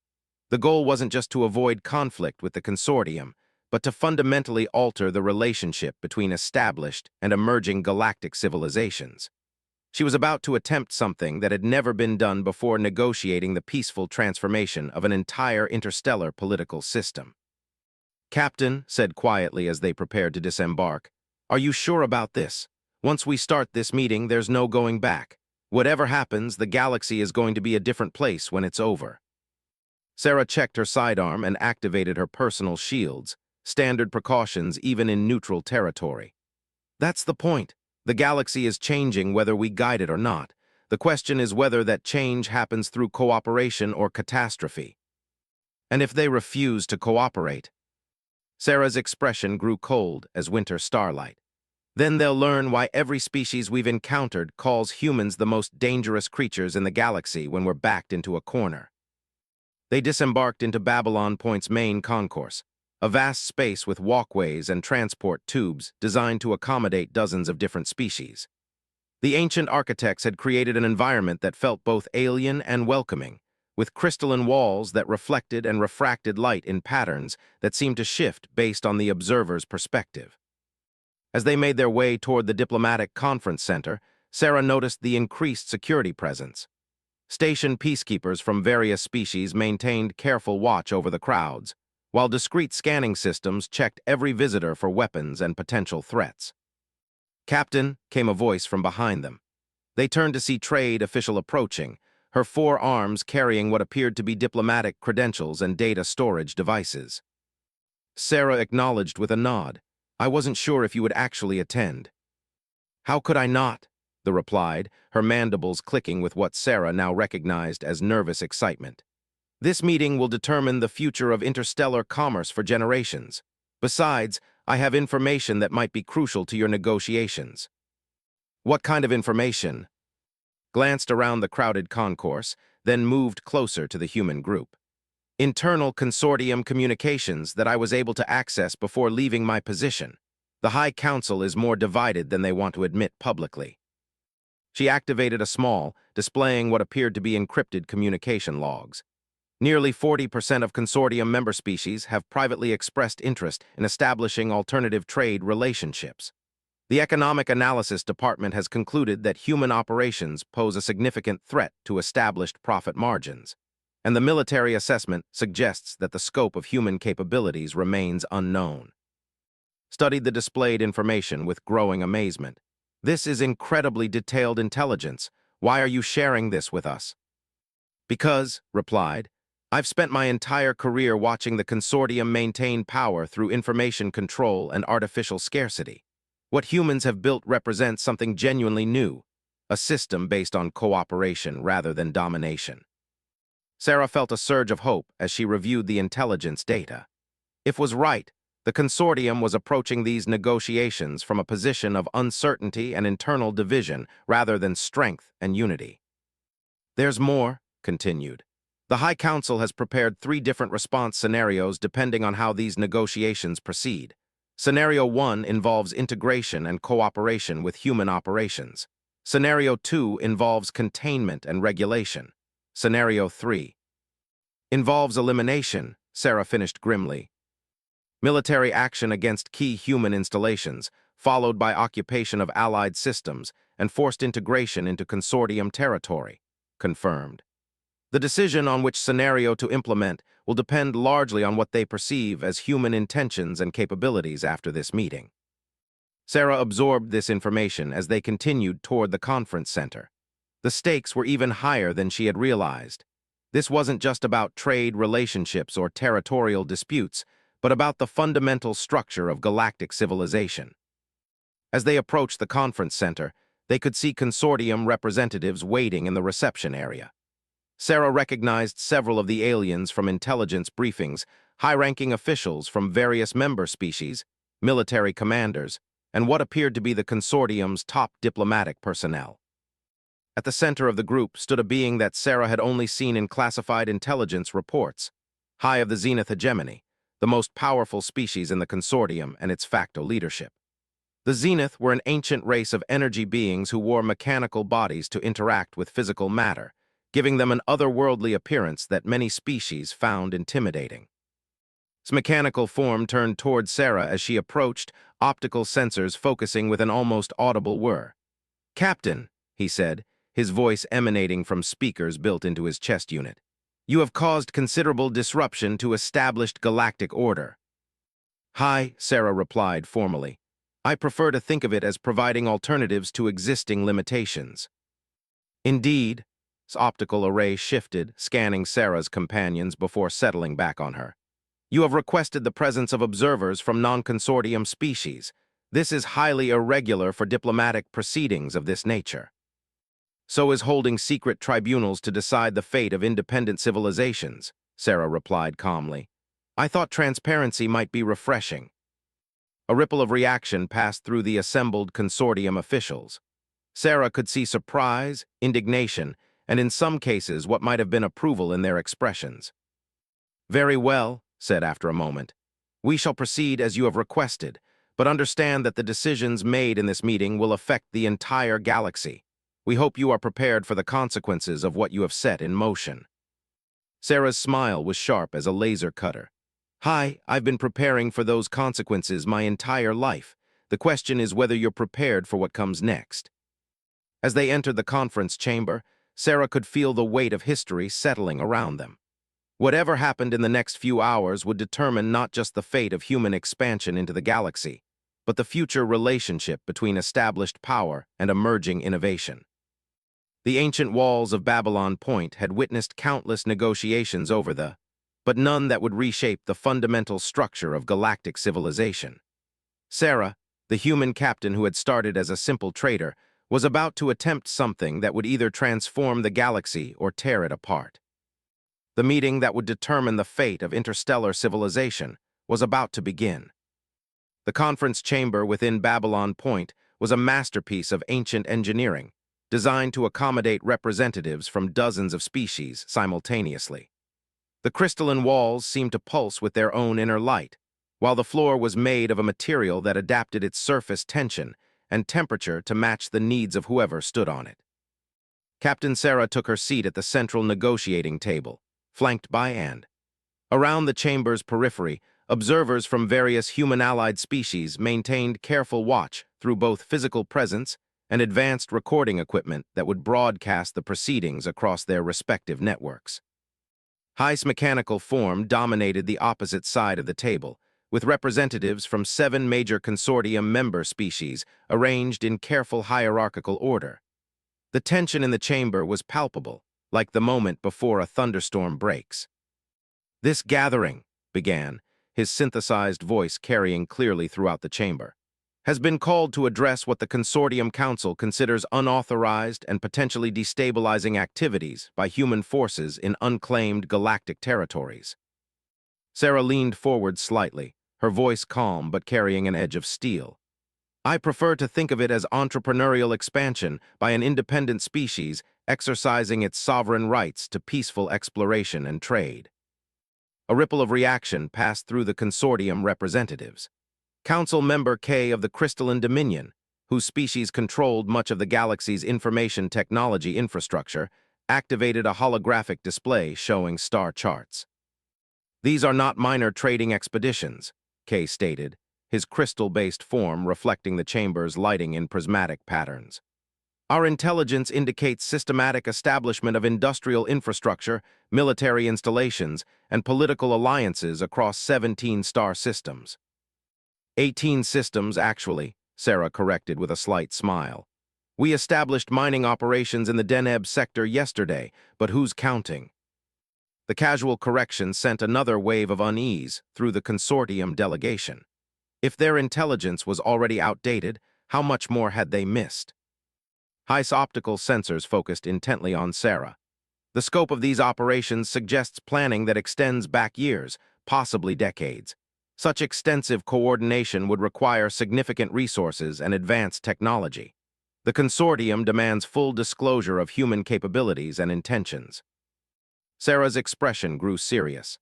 The goal wasn't just to avoid conflict with the consortium, but to fundamentally alter the relationship between established and emerging galactic civilizations. She was about to attempt something that had never been done before, negotiating the peaceful transformation of an entire interstellar political system. "Captain," said quietly as they prepared to disembark, "are you sure about this? Once we start this meeting, there's no going back. Whatever happens, the galaxy is going to be a different place when it's over." Sarah checked her sidearm and activated her personal shields, standard precautions even in neutral territory. "That's the point. The galaxy is changing whether we guide it or not. The question is whether that change happens through cooperation or catastrophe. And if they refuse to cooperate?" Sarah's expression grew cold as winter starlight. "Then they'll learn why every species we've encountered calls humans the most dangerous creatures in the galaxy when we're backed into a corner." They disembarked into Babylon Point's main concourse, a vast space with walkways and transport tubes designed to accommodate dozens of different species. The ancient architects had created an environment that felt both alien and welcoming, with crystalline walls that reflected and refracted light in patterns that seemed to shift based on the observer's perspective. As they made their way toward the diplomatic conference center, Sarah noticed the increased security presence. Station peacekeepers from various species maintained careful watch over the crowds, while discreet scanning systems checked every visitor for weapons and potential threats. "Captain," came a voice from behind them. They turned to see trade official approaching, her 4 arms carrying what appeared to be diplomatic credentials and data storage devices. Sarah acknowledged with a nod. "I wasn't sure if you would actually attend." "How could I not?" the replied, her mandibles clicking with what Sarah now recognized as nervous excitement. "This meeting will determine the future of interstellar commerce for generations. Besides, I have information that might be crucial to your negotiations." "What kind of information?" Glanced around the crowded concourse, then moved closer to the human group. "Internal consortium communications that I was able to access before leaving my position. The High Council is more divided than they want to admit publicly." She activated a small, displaying what appeared to be encrypted communication logs. Nearly 40% of consortium member species have privately expressed interest in establishing alternative trade relationships. The Economic Analysis Department has concluded that human operations pose a significant threat to established profit margins, and the military assessment suggests that the scope of human capabilities remains unknown. Studied the displayed information with growing amazement. This is incredibly detailed intelligence. Why are you sharing this with us? Because, replied, I've spent my entire career watching the consortium maintain power through information control and artificial scarcity. What humans have built represents something genuinely new, a system based on cooperation rather than domination. Sarah felt a surge of hope as she reviewed the intelligence data. If was right, the consortium was approaching these negotiations from a position of uncertainty and internal division rather than strength and unity. There's more, continued. The High Council has prepared 3 different response scenarios depending on how these negotiations proceed. Scenario 1 involves integration and cooperation with human operations. Scenario 2 involves containment and regulation. Scenario 3 involves elimination, Sarah finished grimly. Military action against key human installations, followed by occupation of allied systems and forced integration into consortium territory. Confirmed. The decision on which scenario to implement will depend largely on what they perceive as human intentions and capabilities after this meeting. Sarah absorbed this information as they continued toward the conference center. The stakes were even higher than she had realized. This wasn't just about trade relationships or territorial disputes, but about the fundamental structure of galactic civilization. As they approached the conference center, they could see consortium representatives waiting in the reception area. Sarah recognized several of the aliens from intelligence briefings, high-ranking officials from various member species, military commanders, and what appeared to be the consortium's top diplomatic personnel. At the center of the group stood a being that Sarah had only seen in classified intelligence reports, High of the Zenith Hegemony, the most powerful species in the consortium and its facto leadership. The Zenith were an ancient race of energy beings who wore mechanical bodies to interact with physical matter, giving them an otherworldly appearance that many species found intimidating. Its mechanical form turned toward Sarah as she approached, optical sensors focusing with an almost audible whir. "Captain," he said, his voice emanating from speakers built into his chest unit. "You have caused considerable disruption to established galactic order." "Hi," Sarah replied formally. "I prefer to think of it as providing alternatives to existing limitations." Indeed, its optical array shifted, scanning Sarah's companions before settling back on her. "You have requested the presence of observers from non-consortium species. This is highly irregular for diplomatic proceedings of this nature. So is holding secret tribunals to decide the fate of independent civilizations," Sarah replied calmly. "I thought transparency might be refreshing." A ripple of reaction passed through the assembled consortium officials. Sarah could see surprise, indignation, and in some cases what might have been approval in their expressions. "Very well," said after a moment. "We shall proceed as you have requested, but understand that the decisions made in this meeting will affect the entire galaxy. We hope you are prepared for the consequences of what you have set in motion." Sarah's smile was sharp as a laser cutter. "Hi, I've been preparing for those consequences my entire life. The question is whether you're prepared for what comes next." As they entered the conference chamber, Sarah could feel the weight of history settling around them. Whatever happened in the next few hours would determine not just the fate of human expansion into the galaxy, but the future relationship between established power and emerging innovation. The ancient walls of Babylon Point had witnessed countless negotiations over but none that would reshape the fundamental structure of galactic civilization. Sarah, the human captain who had started as a simple trader, was about to attempt something that would either transform the galaxy or tear it apart. The meeting that would determine the fate of interstellar civilization was about to begin. The conference chamber within Babylon Point was a masterpiece of ancient engineering, designed to accommodate representatives from dozens of species simultaneously. The crystalline walls seemed to pulse with their own inner light, while the floor was made of a material that adapted its surface tension and temperature to match the needs of whoever stood on it. Captain Sarah took her seat at the central negotiating table, flanked by Anne. Around the chamber's periphery, observers from various human-allied species maintained careful watch through both physical presence and advanced recording equipment that would broadcast the proceedings across their respective networks. High's mechanical form dominated the opposite side of the table, with representatives from 7 major consortium member species arranged in careful hierarchical order. The tension in the chamber was palpable, like the moment before a thunderstorm breaks. "This gathering," began, his synthesized voice carrying clearly throughout the chamber, "has been called to address what the Consortium Council considers unauthorized and potentially destabilizing activities by human forces in unclaimed galactic territories." Sarah leaned forward slightly, her voice calm but carrying an edge of steel. "I prefer to think of it as entrepreneurial expansion by an independent species exercising its sovereign rights to peaceful exploration and trade." A ripple of reaction passed through the consortium representatives. Council Member K of the Crystalline Dominion, whose species controlled much of the galaxy's information technology infrastructure, activated a holographic display showing star charts. "These are not minor trading expeditions," K stated, his crystal-based form reflecting the chamber's lighting in prismatic patterns. "Our intelligence indicates systematic establishment of industrial infrastructure, military installations, and political alliances across 17 star systems." 18 systems, actually, Sarah corrected with a slight smile. "We established mining operations in the Deneb sector yesterday, but who's counting?" The casual correction sent another wave of unease through the consortium delegation. If their intelligence was already outdated, how much more had they missed? High's optical sensors focused intently on Sarah. The scope of these operations suggests planning that extends back years, possibly decades. Such extensive coordination would require significant resources and advanced technology. The consortium demands full disclosure of human capabilities and intentions. Sarah's expression grew serious.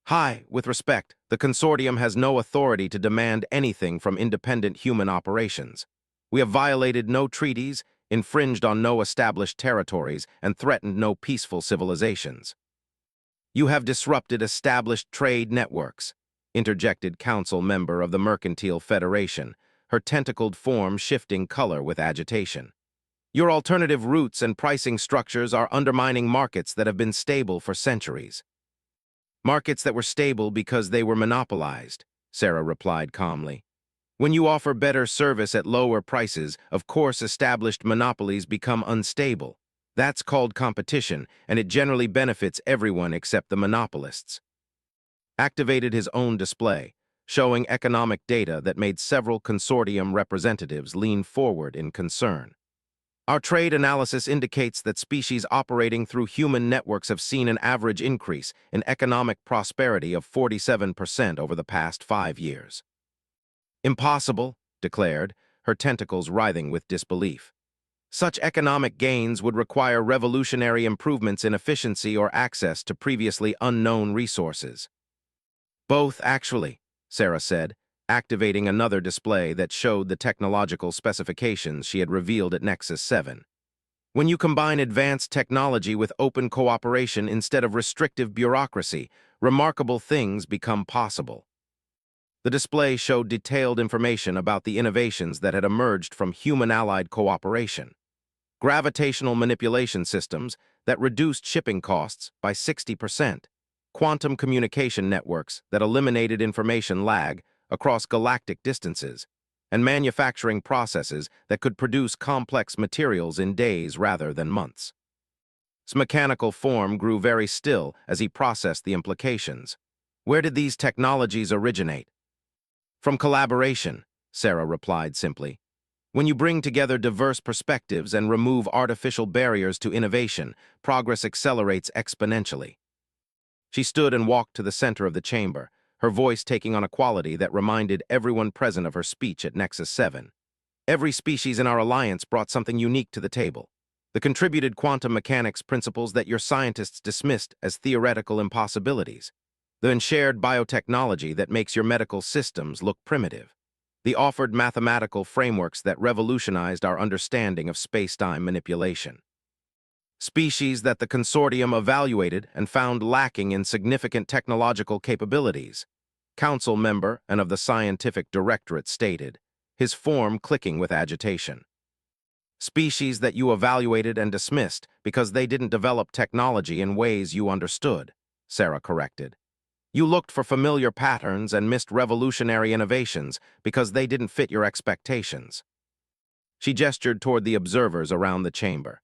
"Hi, with respect, the consortium has no authority to demand anything from independent human operations. We have violated no treaties, infringed on no established territories, and threatened no peaceful civilizations." "You have disrupted established trade networks," interjected council member of the Mercantile Federation, her tentacled form shifting color with agitation. "Your alternative routes and pricing structures are undermining markets that have been stable for centuries." "Markets that were stable because they were monopolized," Sarah replied calmly. "When you offer better service at lower prices, of course established monopolies become unstable. That's called competition, and it generally benefits everyone except the monopolists." Activated his own display, showing economic data that made several consortium representatives lean forward in concern. "Our trade analysis indicates that species operating through human networks have seen an average increase in economic prosperity of 47% over the past 5 years. "Impossible," declared, her tentacles writhing with disbelief. "Such economic gains would require revolutionary improvements in efficiency or access to previously unknown resources." "Both, actually," Sarah said, activating another display that showed the technological specifications she had revealed at Nexus 7. "When you combine advanced technology with open cooperation instead of restrictive bureaucracy, remarkable things become possible." The display showed detailed information about the innovations that had emerged from human-allied cooperation. Gravitational manipulation systems that reduced shipping costs by 60%, quantum communication networks that eliminated information lag across galactic distances, and manufacturing processes that could produce complex materials in days rather than months. His mechanical form grew very still as he processed the implications. Where did these technologies originate? "From collaboration," Sarah replied simply. "When you bring together diverse perspectives and remove artificial barriers to innovation, progress accelerates exponentially." She stood and walked to the center of the chamber, her voice taking on a quality that reminded everyone present of her speech at Nexus 7. "Every species in our alliance brought something unique to the table. The contributed quantum mechanics principles that your scientists dismissed as theoretical impossibilities. The shared biotechnology that makes your medical systems look primitive. They offered mathematical frameworks that revolutionized our understanding of space-time manipulation. Species that the consortium evaluated and found lacking in significant technological capabilities. Council member and of the scientific directorate stated, his form clicking with agitation. Species that you evaluated and dismissed because they didn't develop technology in ways you understood, Sarah corrected. You looked for familiar patterns and missed revolutionary innovations because they didn't fit your expectations. She gestured toward the observers around the chamber.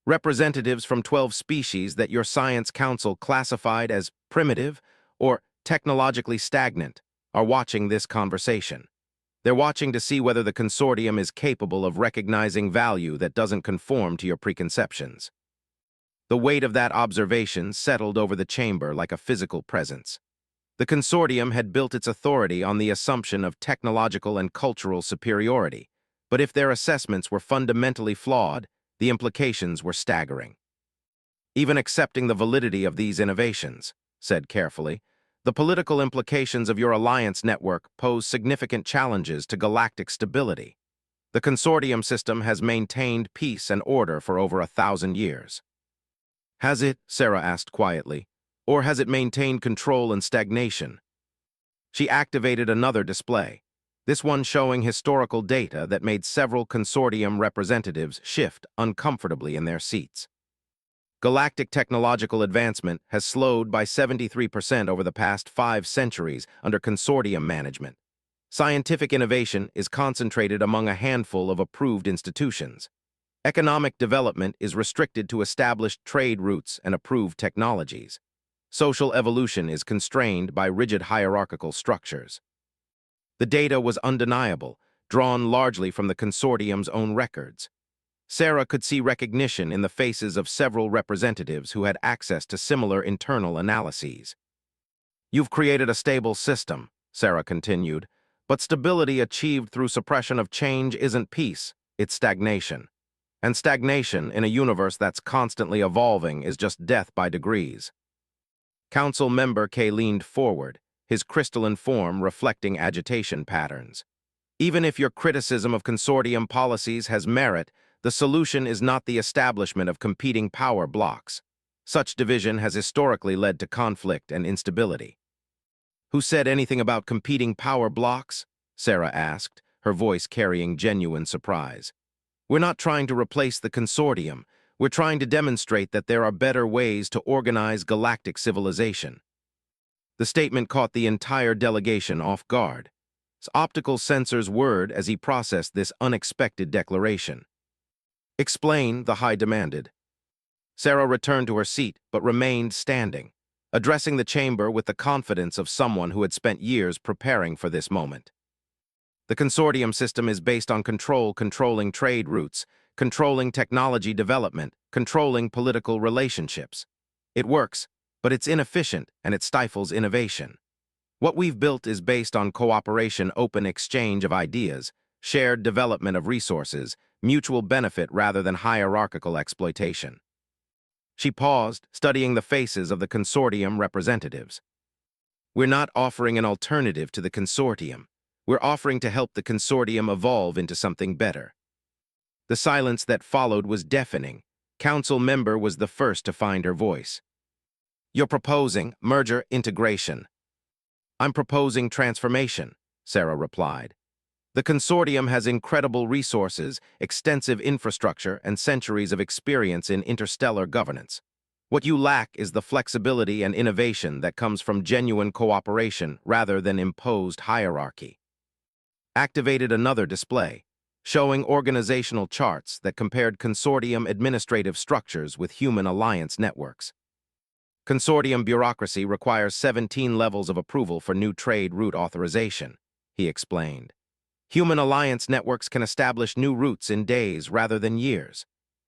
Representatives from 12 species that your science council classified as primitive or technologically stagnant are watching this conversation. They're watching to see whether the consortium is capable of recognizing value that doesn't conform to your preconceptions. The weight of that observation settled over the chamber like a physical presence. The consortium had built its authority on the assumption of technological and cultural superiority, but if their assessments were fundamentally flawed, the implications were staggering. Even accepting the validity of these innovations, said carefully, the political implications of your alliance network pose significant challenges to galactic stability. The consortium system has maintained peace and order for over 1,000 years. Has it, Sarah asked quietly, or has it maintained control and stagnation? She activated another display, this one showing historical data that made several consortium representatives shift uncomfortably in their seats. Galactic technological advancement has slowed by 73% over the past 5 centuries under consortium management. Scientific innovation is concentrated among a handful of approved institutions. Economic development is restricted to established trade routes and approved technologies. Social evolution is constrained by rigid hierarchical structures. The data was undeniable, drawn largely from the consortium's own records. Sarah could see recognition in the faces of several representatives who had access to similar internal analyses. You've created a stable system, Sarah continued, but stability achieved through suppression of change isn't peace, it's stagnation. And stagnation in a universe that's constantly evolving is just death by degrees. Council member K leaned forward, his crystalline form reflecting agitation patterns. Even if your criticism of consortium policies has merit, the solution is not the establishment of competing power blocks. Such division has historically led to conflict and instability. Who said anything about competing power blocks? Sarah asked, her voice carrying genuine surprise. We're not trying to replace the consortium. We're trying to demonstrate that there are better ways to organize galactic civilization. The statement caught the entire delegation off guard. His optical sensors whirred as he processed this unexpected declaration. Explain, the High demanded. Sarah returned to her seat but remained standing, addressing the chamber with the confidence of someone who had spent years preparing for this moment. The consortium system is based on controlling trade routes, controlling technology development, controlling political relationships. It works, but it's inefficient and it stifles innovation. What we've built is based on cooperation, open exchange of ideas, shared development of resources, mutual benefit rather than hierarchical exploitation. She paused, studying the faces of the consortium representatives. We're not offering an alternative to the consortium. We're offering to help the consortium evolve into something better. The silence that followed was deafening. Council member was the first to find her voice. You're proposing merger integration. I'm proposing transformation, Sarah replied. The consortium has incredible resources, extensive infrastructure, and centuries of experience in interstellar governance. What you lack is the flexibility and innovation that comes from genuine cooperation rather than imposed hierarchy. Activated another display, showing organizational charts that compared consortium administrative structures with human alliance networks. Consortium bureaucracy requires 17 levels of approval for new trade route authorization, he explained. Human alliance networks can establish new routes in days rather than years.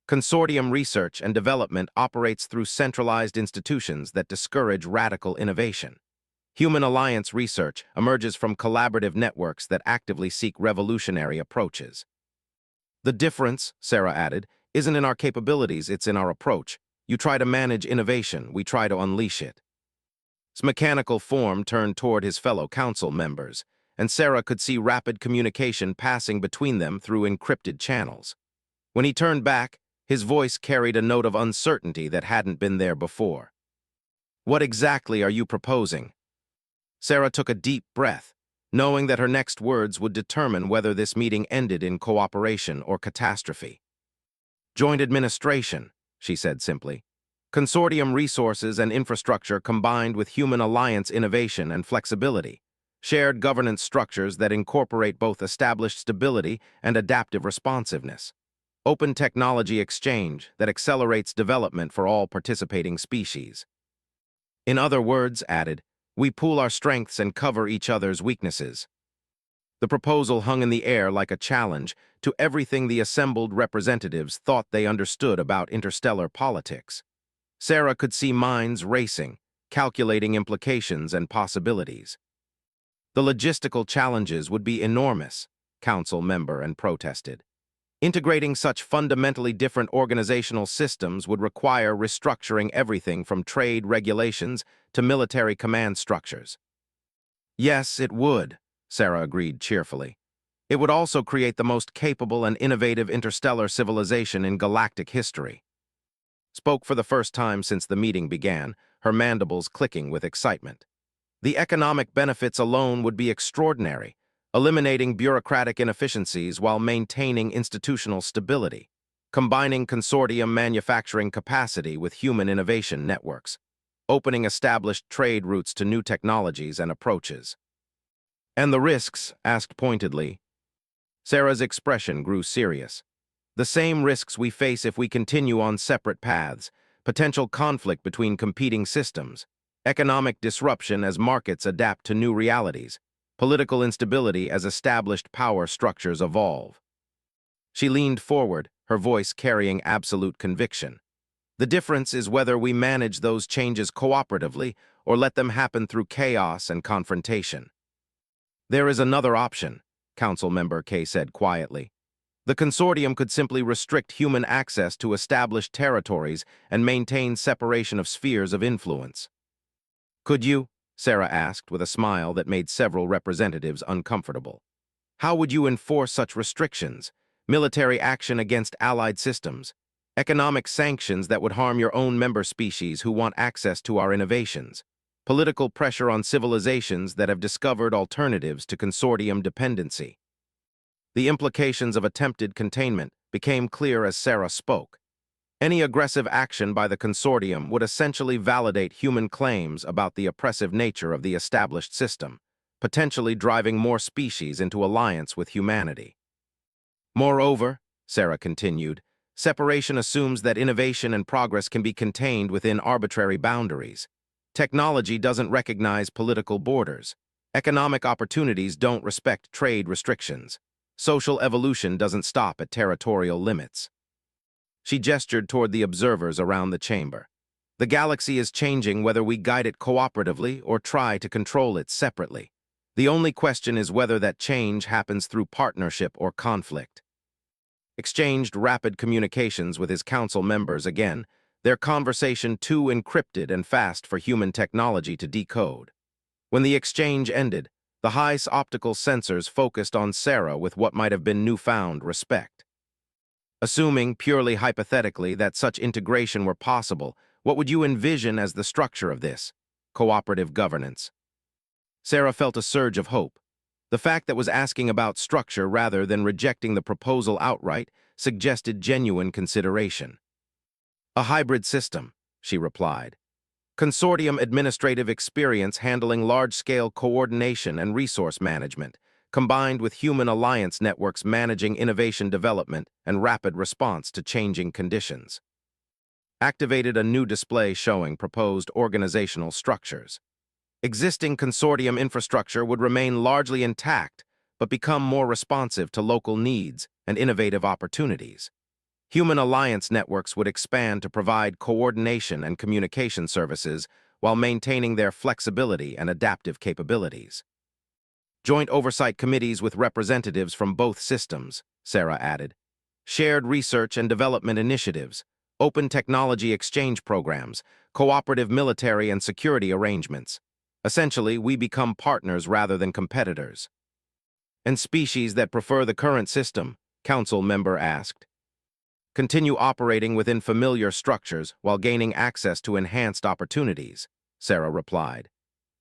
Consortium research and development operates through centralized institutions that discourage radical innovation. Human alliance research emerges from collaborative networks that actively seek revolutionary approaches. The difference, Sarah added, isn't in our capabilities, it's in our approach. You try to manage innovation, we try to unleash it. His mechanical form turned toward his fellow council members, and Sarah could see rapid communication passing between them through encrypted channels. When he turned back, his voice carried a note of uncertainty that hadn't been there before. "What exactly are you proposing?" Sarah took a deep breath, knowing that her next words would determine whether this meeting ended in cooperation or catastrophe. "Joint administration," she said simply. "Consortium resources and infrastructure combined with human alliance innovation and flexibility. Shared governance structures that incorporate both established stability and adaptive responsiveness. Open technology exchange that accelerates development for all participating species." In other words, added, "we pool our strengths and cover each other's weaknesses." The proposal hung in the air like a challenge to everything the assembled representatives thought they understood about interstellar politics. Sarah could see minds racing, calculating implications and possibilities. The logistical challenges would be enormous, council member and protested. Integrating such fundamentally different organizational systems would require restructuring everything from trade regulations to military command structures. Yes, it would, Sarah agreed cheerfully. It would also create the most capable and innovative interstellar civilization in galactic history. Spoke for the first time since the meeting began, her mandibles clicking with excitement. The economic benefits alone would be extraordinary, eliminating bureaucratic inefficiencies while maintaining institutional stability, combining consortium manufacturing capacity with human innovation networks, opening established trade routes to new technologies and approaches. "And the risks?" asked pointedly. Sarah's expression grew serious. "The same risks we face if we continue on separate paths, potential conflict between competing systems, economic disruption as markets adapt to new realities, political instability as established power structures evolve." She leaned forward, her voice carrying absolute conviction. "The difference is whether we manage those changes cooperatively or let them happen through chaos and confrontation." "There is another option," Council Member Kay said quietly. "The consortium could simply restrict human access to established territories and maintain separation of spheres of influence." "Could you?" Sarah asked with a smile that made several representatives uncomfortable. "How would you enforce such restrictions? Military action against allied systems? Economic sanctions that would harm your own member species who want access to our innovations? Political pressure on civilizations that have discovered alternatives to consortium dependency?" The implications of attempted containment became clear as Sarah spoke. Any aggressive action by the consortium would essentially validate human claims about the oppressive nature of the established system, potentially driving more species into alliance with humanity. "Moreover," Sarah continued, "separation assumes that innovation and progress can be contained within arbitrary boundaries. Technology doesn't recognize political borders. Economic opportunities don't respect trade restrictions. Social evolution doesn't stop at territorial limits." She gestured toward the observers around the chamber. "The galaxy is changing whether we guide it cooperatively or try to control it separately. The only question is whether that change happens through partnership or conflict." Exchanged rapid communications with his council members again, their conversation too encrypted and fast for human technology to decode. When the exchange ended, the High's optical sensors focused on Sarah with what might have been newfound respect. "Assuming, purely hypothetically, that such integration were possible, what would you envision as the structure of this cooperative governance?" Sarah felt a surge of hope. The fact that was asking about structure rather than rejecting the proposal outright suggested genuine consideration. "A hybrid system," she replied. "Consortium administrative experience handling large-scale coordination and resource management, combined with human alliance networks managing innovation development and rapid response to changing conditions." Activated a new display showing proposed organizational structures. Existing consortium infrastructure would remain largely intact, but become more responsive to local needs and innovative opportunities. Human alliance networks would expand to provide coordination and communication services while maintaining their flexibility and adaptive capabilities. "Joint oversight committees with representatives from both systems," Sarah added. "Shared research and development initiatives, open technology exchange programs, cooperative military and security arrangements. Essentially, we become partners rather than competitors." And species that prefer the current system, council member asked. Continue operating within familiar structures while gaining access to enhanced opportunities, Sarah replied.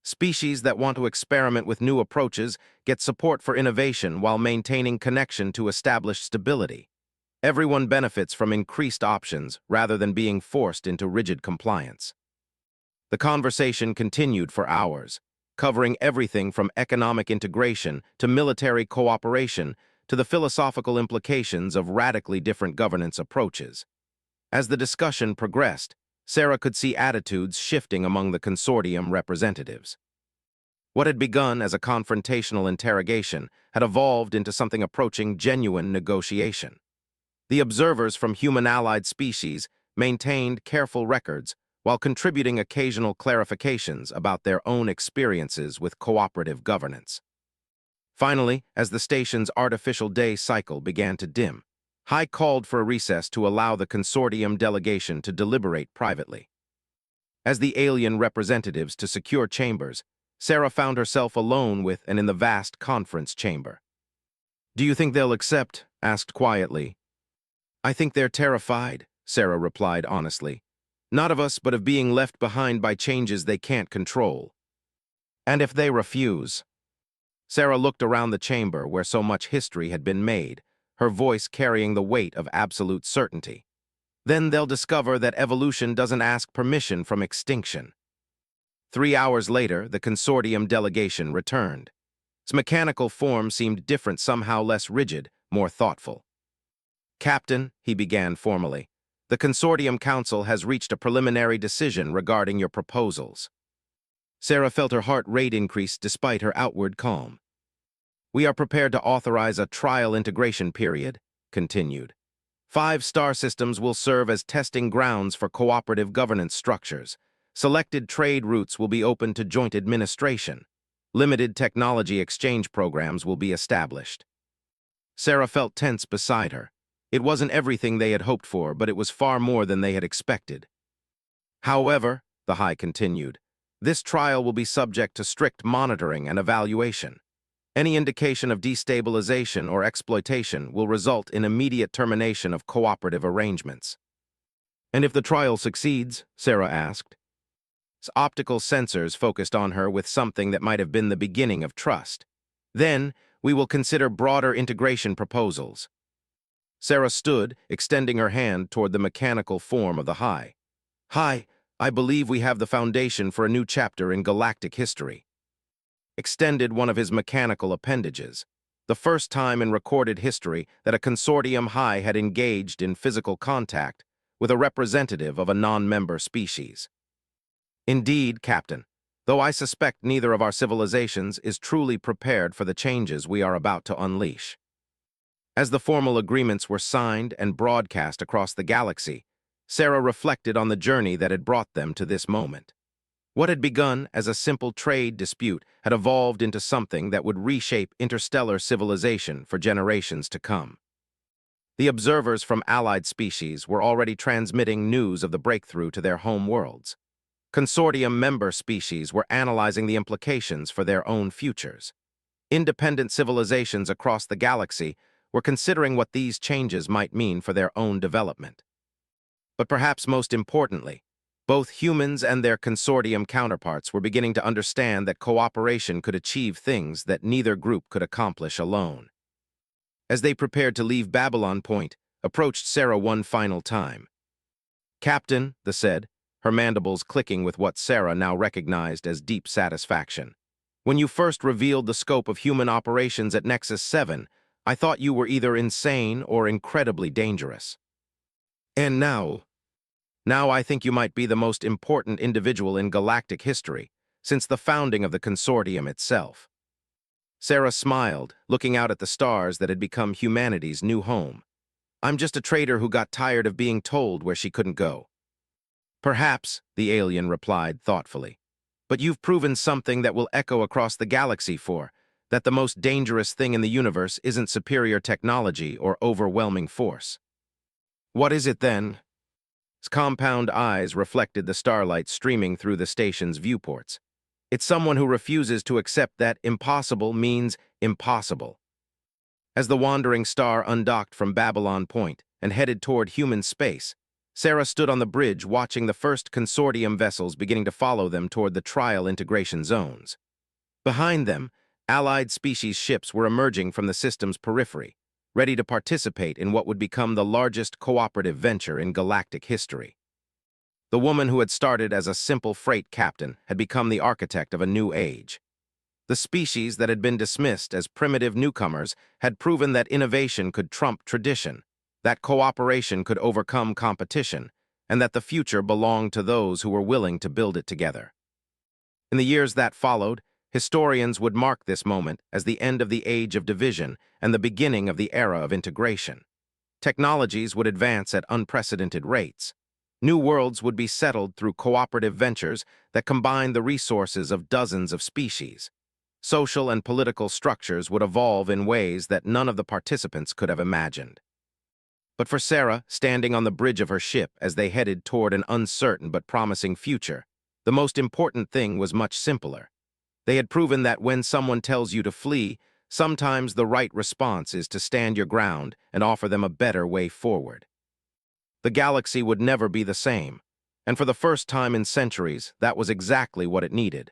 Species that want to experiment with new approaches get support for innovation while maintaining connection to established stability. Everyone benefits from increased options rather than being forced into rigid compliance. The conversation continued for hours, covering everything from economic integration to military cooperation to the philosophical implications of radically different governance approaches. As the discussion progressed, Sarah could see attitudes shifting among the consortium representatives. What had begun as a confrontational interrogation had evolved into something approaching genuine negotiation. The observers from human-allied species maintained careful records while contributing occasional clarifications about their own experiences with cooperative governance. Finally, as the station's artificial day cycle began to dim, High called for a recess to allow the consortium delegation to deliberate privately. As the alien representatives to secure chambers, Sarah found herself alone with and in the vast conference chamber. "Do you think they'll accept?" asked quietly. "I think they're terrified," Sarah replied honestly. "Not of us, but of being left behind by changes they can't control." "And if they refuse?" Sarah looked around the chamber where so much history had been made, her voice carrying the weight of absolute certainty. "Then they'll discover that evolution doesn't ask permission from extinction." 3 hours later, the consortium delegation returned. Its mechanical form seemed different, somehow less rigid, more thoughtful. "Captain," he began formally, "the Consortium Council has reached a preliminary decision regarding your proposals." Sarah felt her heart rate increase despite her outward calm. "We are prepared to authorize a trial integration period," continued. 5 star systems will serve as testing grounds for cooperative governance structures. Selected trade routes will be open to joint administration. Limited technology exchange programs will be established. Sarah felt tense beside her. It wasn't everything they had hoped for, but it was far more than they had expected. "However," the High continued, "this trial will be subject to strict monitoring and evaluation. Any indication of destabilization or exploitation will result in immediate termination of cooperative arrangements." "And if the trial succeeds?" Sarah asked. Optical sensors focused on her with something that might have been the beginning of trust. "Then, we will consider broader integration proposals." Sarah stood, extending her hand toward the mechanical form of the High. "High, I believe we have the foundation for a new chapter in galactic history." Extended one of his mechanical appendages, the first time in recorded history that a consortium High had engaged in physical contact with a representative of a non-member species. "Indeed, Captain, though I suspect neither of our civilizations is truly prepared for the changes we are about to unleash." As the formal agreements were signed and broadcast across the galaxy, Sarah reflected on the journey that had brought them to this moment. What had begun as a simple trade dispute had evolved into something that would reshape interstellar civilization for generations to come. The observers from allied species were already transmitting news of the breakthrough to their home worlds. Consortium member species were analyzing the implications for their own futures. Independent civilizations across the galaxy were considering what these changes might mean for their own development. But perhaps most importantly, both humans and their consortium counterparts were beginning to understand that cooperation could achieve things that neither group could accomplish alone. As they prepared to leave Babylon Point, approached Sarah one final time. "Captain," they said, her mandibles clicking with what Sarah now recognized as deep satisfaction. "When you first revealed the scope of human operations at Nexus 7, I thought you were either insane or incredibly dangerous. And now I think you might be the most important individual in galactic history, since the founding of the consortium itself." Sarah smiled, looking out at the stars that had become humanity's new home. "I'm just a trader who got tired of being told where she couldn't go." "Perhaps," the alien replied thoughtfully, "but you've proven something that will echo across the galaxy that the most dangerous thing in the universe isn't superior technology or overwhelming force." "What is it then?" His compound eyes reflected the starlight streaming through the station's viewports. "It's someone who refuses to accept that impossible means impossible. As the wandering star undocked from Babylon Point and headed toward human space, Sarah stood on the bridge watching the first consortium vessels beginning to follow them toward the trial integration zones. Behind them, allied species ships were emerging from the system's periphery, ready to participate in what would become the largest cooperative venture in galactic history. The woman who had started as a simple freight captain had become the architect of a new age. The species that had been dismissed as primitive newcomers had proven that innovation could trump tradition, that cooperation could overcome competition, and that the future belonged to those who were willing to build it together. In the years that followed, historians would mark this moment as the end of the age of division and the beginning of the era of integration. Technologies would advance at unprecedented rates. New worlds would be settled through cooperative ventures that combined the resources of dozens of species. Social and political structures would evolve in ways that none of the participants could have imagined. But for Sarah, standing on the bridge of her ship as they headed toward an uncertain but promising future, the most important thing was much simpler. They had proven that when someone tells you to flee, sometimes the right response is to stand your ground and offer them a better way forward. The galaxy would never be the same, and for the first time in centuries, that was exactly what it needed.